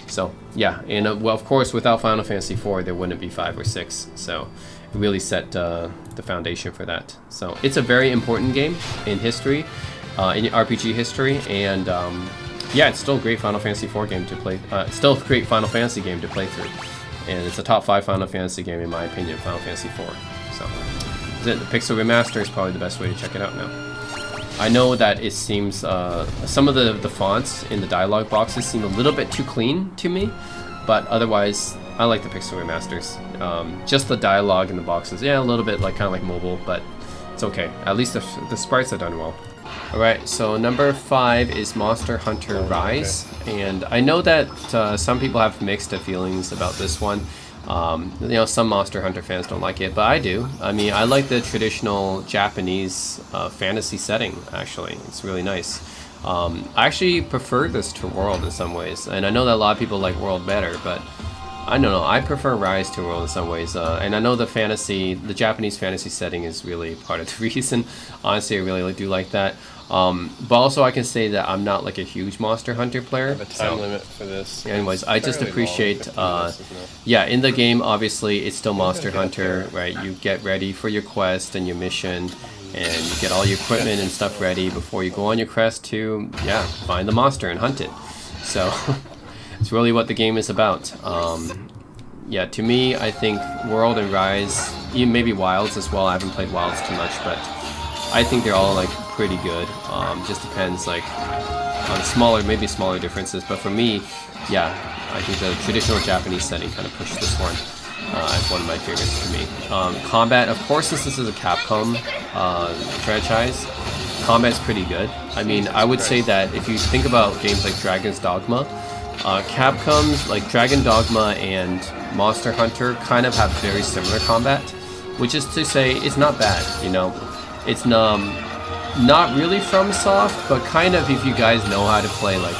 So yeah, and well, of course, without Final Fantasy IV, there wouldn't be 5 or 6. So it really set the foundation for that. So it's a very important game in history, in RPG history, and yeah, it's still a great Final Fantasy IV game to play. Still a great Final Fantasy game to play through, and it's a top 5 Final Fantasy game in my opinion. Final Fantasy IV. So the Pixel Remaster is probably the best way to check it out now. I know that it seems some of the fonts in the dialogue boxes seem a little bit too clean to me, but otherwise I like the Pixel Remasters. Just the dialogue in the boxes, yeah, a little bit like kind of like mobile, but it's okay. At least the sprites are done well. Alright, so number 5 is Monster Hunter Rise, and I know that some people have mixed feelings about this one. You know, some Monster Hunter fans don't like it, but I do. I mean, I like the traditional Japanese fantasy setting, actually. It's really nice. I actually prefer this to World in some ways, and I know that a lot of people like World better, but I don't know, I prefer Rise to World in some ways, and I know the Japanese fantasy setting is really part of the reason. Honestly, I really do like that. But also I can say that I'm not like a huge Monster Hunter player. I have a time limit for this. Anyways, I just Fairly appreciate, long, 15 minutes, isn't it? yeah, in the game, obviously, it's still Monster Hunter, right? You get ready for your quest and your mission, and you get all your equipment and stuff ready before you go on your quest to, yeah, find the monster and hunt it. So, it's really what the game is about. Yeah, to me, I think World and Rise, even maybe Wilds as well, I haven't played Wilds too much, but I think they're all like pretty good. Just depends like on maybe smaller differences, but for me, yeah, I think the traditional Japanese setting kind of pushed this one as one of my favorites to me. Combat, of course, since this is a Capcom franchise, combat's pretty good. I mean, I would say that if you think about games like Dragon's Dogma, Capcom's like Dragon Dogma and Monster Hunter kind of have very similar combat, which is to say it's not bad, you know. It's not really FromSoft, but kind of, if you guys know how to play like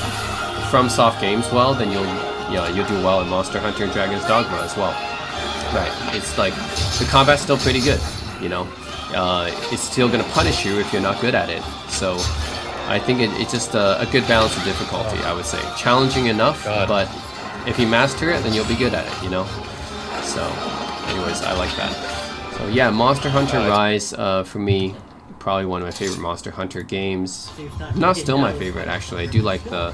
FromSoft games well, then you'll do well in Monster Hunter and Dragon's Dogma as well. Right? It's like the combat's still pretty good, you know. It's still gonna punish you if you're not good at it. So I think it's just a good balance of difficulty. I would say challenging enough, but if you master it, then you'll be good at it, you know. So, anyways, I like that. So yeah, Monster Hunter Rise, for me, probably one of my favorite Monster Hunter games. Not still my favorite, actually. I do like the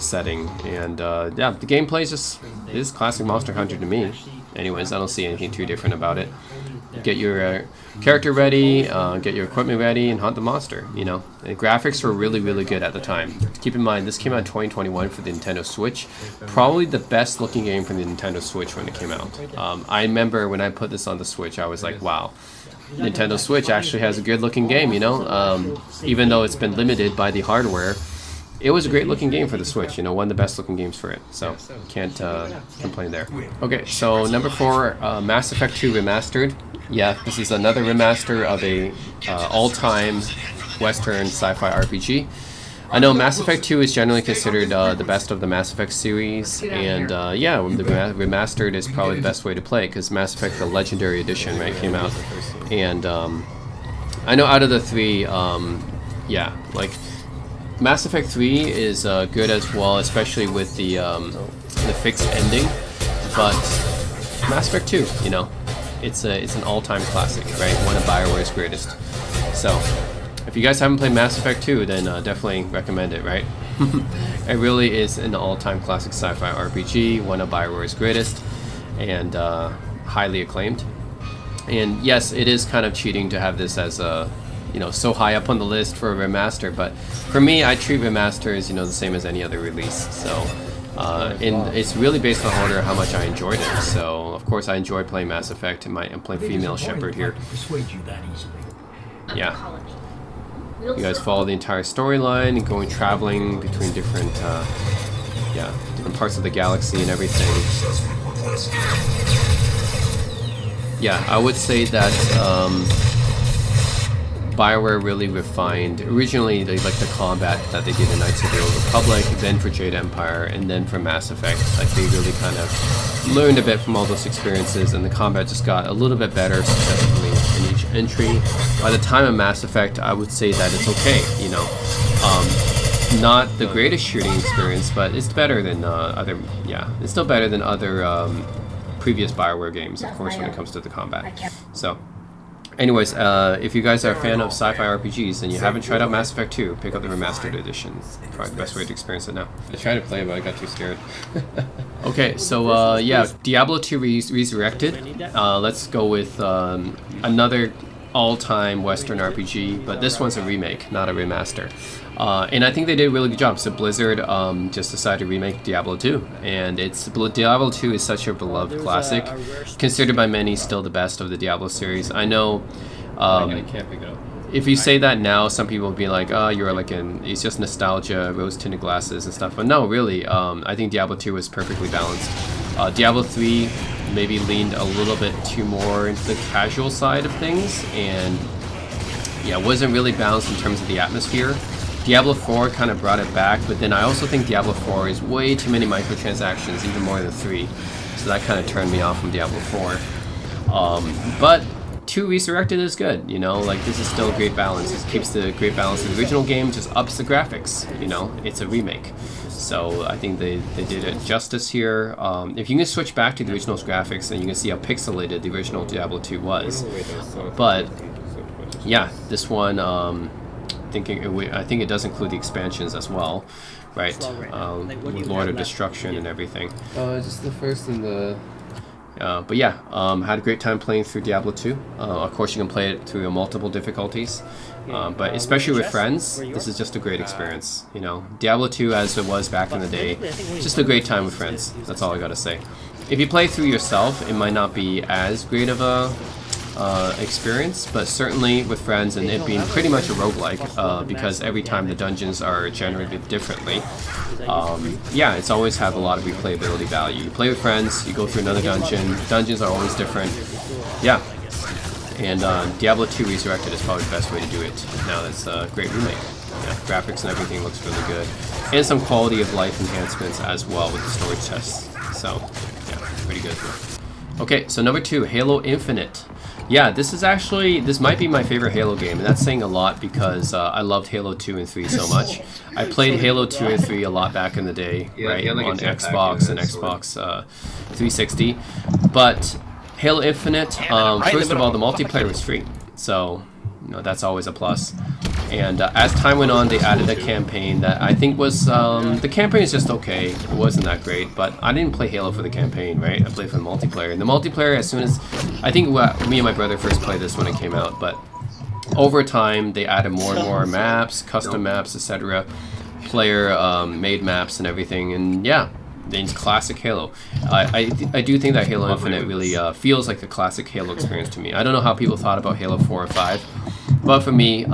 setting, and yeah, the gameplay is classic Monster Hunter to me. Anyways, I don't see anything too different about it. Get your character ready, get your equipment ready, and hunt the monster, you know. And graphics were really, really good at the time. Keep in mind, this came out in 2021 for the Nintendo Switch. Probably the best looking game for the Nintendo Switch when it came out. I remember when I put this on the Switch, I was like, wow, Nintendo Switch actually has a good looking game, you know. Even though it's been limited by the hardware, it was a great looking game for the Switch, you know, one of the best looking games for it, so can't complain there. Okay, so number 4, Mass Effect 2 Remastered. Yeah, this is another remaster of a all-time Western sci-fi RPG. I know Mass Effect 2 is generally considered the best of the Mass Effect series, and yeah, the remastered is probably the best way to play, because Mass Effect the Legendary Edition, right, came out, and I know out of the 3, yeah, like Mass Effect 3 is good as well, especially with the fixed ending, but Mass Effect 2, you know, it's an all-time classic, right? One of BioWare's greatest. So, if you guys haven't played Mass Effect 2, then definitely recommend it, right? It really is an all-time classic sci-fi RPG, one of BioWare's greatest, and highly acclaimed. And yes, it is kind of cheating to have this as a, you know, so high up on the list for a remaster, but for me, I treat remaster as, you know, the same as any other release. So, and it's really based on order how much I enjoyed it. So, of course, I enjoy playing Mass Effect, and I'm playing Female Shepard here. Yeah. You guys follow the entire storyline and going traveling between different, different parts of the galaxy and everything. Yeah, I would say that BioWare really refined. Originally, they like the combat that they did in Knights of the Old Republic, then for Jade Empire, and then for Mass Effect. Like they really kind of learned a bit from all those experiences, and the combat just got a little bit better successively in each entry. By the time of Mass Effect, I would say that it's okay. You know, not the greatest shooting experience, but it's better than other. Yeah, it's still better than other previous BioWare games, of course, when it comes to the combat. So. Anyways, if you guys are a fan of sci-fi RPGs and you haven't tried out Mass Effect 2, pick up the Remastered Edition. Probably the best way to experience it now. I tried to play it, but I got too scared. Okay, so yeah, Diablo 2 Resurrected. Let's go with another all-time Western RPG, but this one's a remake, not a remaster. And I think they did a really good job. So Blizzard just decided to remake Diablo 2, and Diablo 2 is such a beloved classic, considered by many still the best of the Diablo series. I know. I can't pick it up. If you say that now, some people will be like, "Oh, you're like it's just nostalgia, rose-tinted glasses and stuff." But no, really, I think Diablo 2 was perfectly balanced. Diablo 3 maybe leaned a little bit too more into the casual side of things, and yeah, wasn't really balanced in terms of the atmosphere. Diablo 4 kind of brought it back, but then I also think Diablo 4 is way too many microtransactions, even more than 3. So that kind of turned me off from Diablo 4. But 2 Resurrected is good, you know, like this is still a great balance. It keeps the great balance of the original game, just ups the graphics, you know, it's a remake. So I think they did it justice here. If you can switch back to the original's graphics, then you can see how pixelated the original Diablo 2 was. But yeah, this one, I think it does include the expansions as well, right? Lord of Destruction and everything. Just the first and the... But yeah, had a great time playing through Diablo 2. Of course, you can play it through multiple difficulties, but especially with friends, this is just a great experience. You know, Diablo 2 as it was back in the day, just a great time with friends. That's all I gotta say. If you play through yourself, it might not be as great of a experience, but certainly with friends and it being pretty much a roguelike, because every time the dungeons are generated differently. Yeah, it's always have a lot of replayability value. You play with friends, you go through another dungeon, dungeons are always different. Yeah, and Diablo 2 Resurrected is probably the best way to do it. Now that's a great remake. Yeah, graphics and everything looks really good. And some quality of life enhancements as well with the storage tests. So, yeah, pretty good. Okay, so number 2, Halo Infinite. Yeah, this might be my favorite Halo game, and that's saying a lot because I loved Halo 2 and 3 so much. I played Halo 2 and 3 a lot back in the day, right, on Xbox and Xbox 360. But Halo Infinite, first of all, the multiplayer was free, so you know, that's always a plus. And as time went on, they added a campaign that I think was, the campaign is just okay. It wasn't that great, but I didn't play Halo for the campaign, right? I played for the multiplayer. And the multiplayer, as soon as, I think me and my brother first played this when it came out, but over time, they added more and more maps, custom maps, etc. Player made maps and everything, and yeah, it's classic Halo. I do think that Halo Infinite really feels like the classic Halo experience to me. I don't know how people thought about Halo 4 or 5, but for me,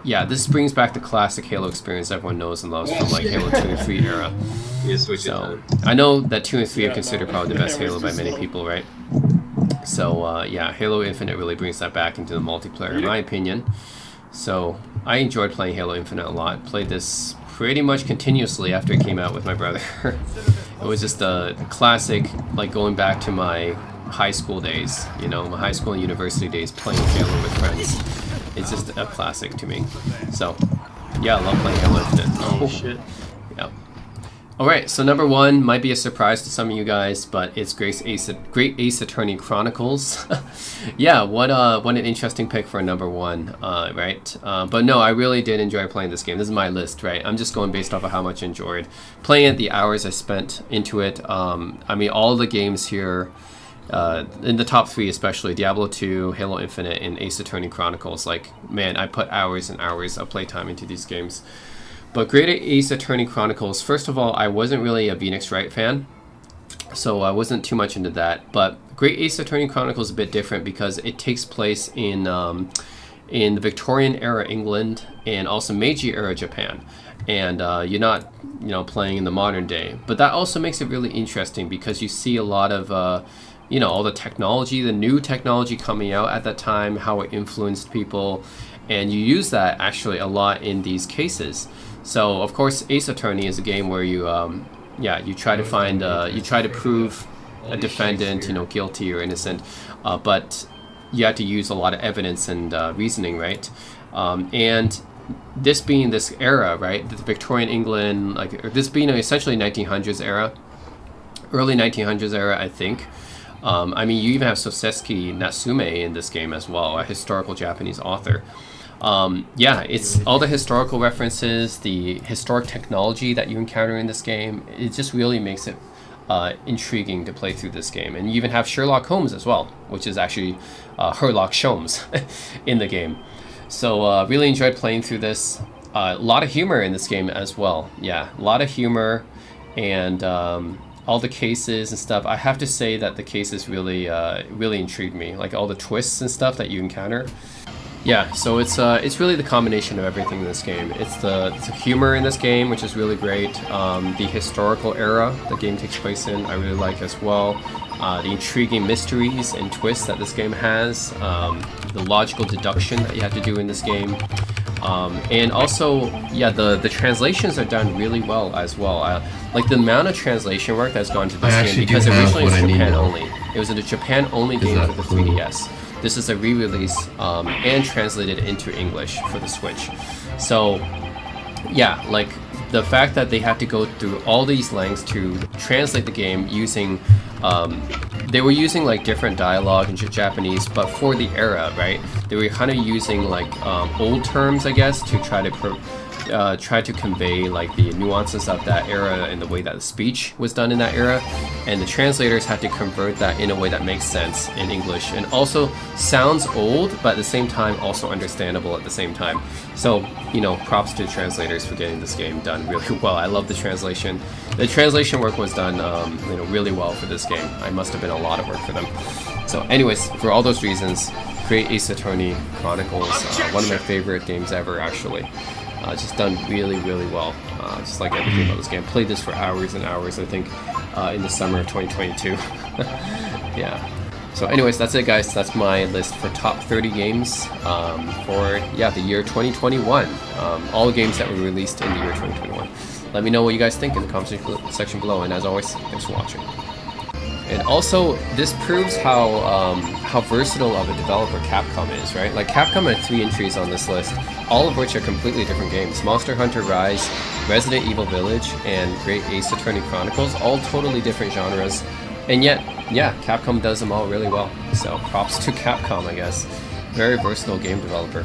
yeah, this brings back the classic Halo experience everyone knows and loves from like Halo 2 and 3 era. So I know that 2 and 3 are considered probably the best Halo by many people, right? So yeah, Halo Infinite really brings that back into the multiplayer, in my opinion. So I enjoyed playing Halo Infinite a lot. Played this pretty much continuously after it came out with my brother. It was just a classic, like going back to my high school days, you know, my high school and university days playing Halo with friends. It's just a classic to me. So, yeah, I love playing Halo Infinite. Oh, shit. Yeah. Alright, so number 1 might be a surprise to some of you guys, but it's Great Ace Attorney Chronicles. Yeah, what an interesting pick for a number 1, right? But no, I really did enjoy playing this game. This is my list, right? I'm just going based off of how much I enjoyed playing it, the hours I spent into it. I mean, all the games here in the top 3 especially, Diablo 2, Halo Infinite, and Ace Attorney Chronicles. Like, man, I put hours and hours of playtime into these games. But Great Ace Attorney Chronicles, first of all, I wasn't really a Phoenix Wright fan, so I wasn't too much into that. But Great Ace Attorney Chronicles is a bit different because it takes place in the Victorian era England and also Meiji era Japan, and you're not playing in the modern day. But that also makes it really interesting because you see a lot of all the technology, the new technology coming out at that time, how it influenced people, and you use that actually a lot in these cases. So of course, Ace Attorney is a game where you you try to find you try to prove a defendant guilty or innocent, but you have to use a lot of evidence and reasoning, right? And this being this era, right, the Victorian England, this being essentially 1900s era, early 1900s era, I think. I mean, you even have Soseki Natsume in this game as well, a historical Japanese author. It's all the historical references, the historic technology that you encounter in this game. It just really makes it intriguing to play through this game. And you even have Sherlock Holmes as well, which is actually Herlock Sholmes in the game. So really enjoyed playing through this. A lot of humor in this game as well. Yeah, a lot of humor, and all the cases and stuff. I have to say that the cases really really intrigued me, like all the twists and stuff that you encounter. Yeah, so it's really the combination of everything in this game. It's the humor in this game, which is really great. The historical era the game takes place in, I really like as well. The intriguing mysteries and twists that this game has. The logical deduction that you have to do in this game. And also, the translations are done really well as well. Like the amount of translation work that's gone to this game, because originally it was Japan only. It was a Japan only game for the 3DS. This is a re-release and translated into English for the Switch. So yeah, like the fact that they had to go through all these lengths to translate the game using they were using like different dialogue in Japanese, but for the era, right, they were kind of using like old terms, I guess, to try to convey like the nuances of that era and the way that the speech was done in that era, and the translators had to convert that in a way that makes sense in English and also sounds old but at the same time also understandable at the same time. So props to translators for getting this game done really well. I love the translation. The translation work was done really well for this game. I must have been a lot of work for them. So anyways, for all those reasons, Great Ace Attorney Chronicles, one of my favorite games ever actually. Just done really, really well. Just like everything about this game. Played this for hours and hours, I think, in the summer of 2022. Yeah. So anyways, that's it, guys. That's my list for top 30 games for the year 2021. All the games that were released in the year 2021. Let me know what you guys think in the comment section below. And as always, thanks for watching. And also, this proves how versatile of a developer Capcom is, right? Like, Capcom had 3 entries on this list, all of which are completely different games. Monster Hunter Rise, Resident Evil Village, and Great Ace Attorney Chronicles, all totally different genres. And yet, yeah, Capcom does them all really well. So, props to Capcom, I guess. Very versatile game developer.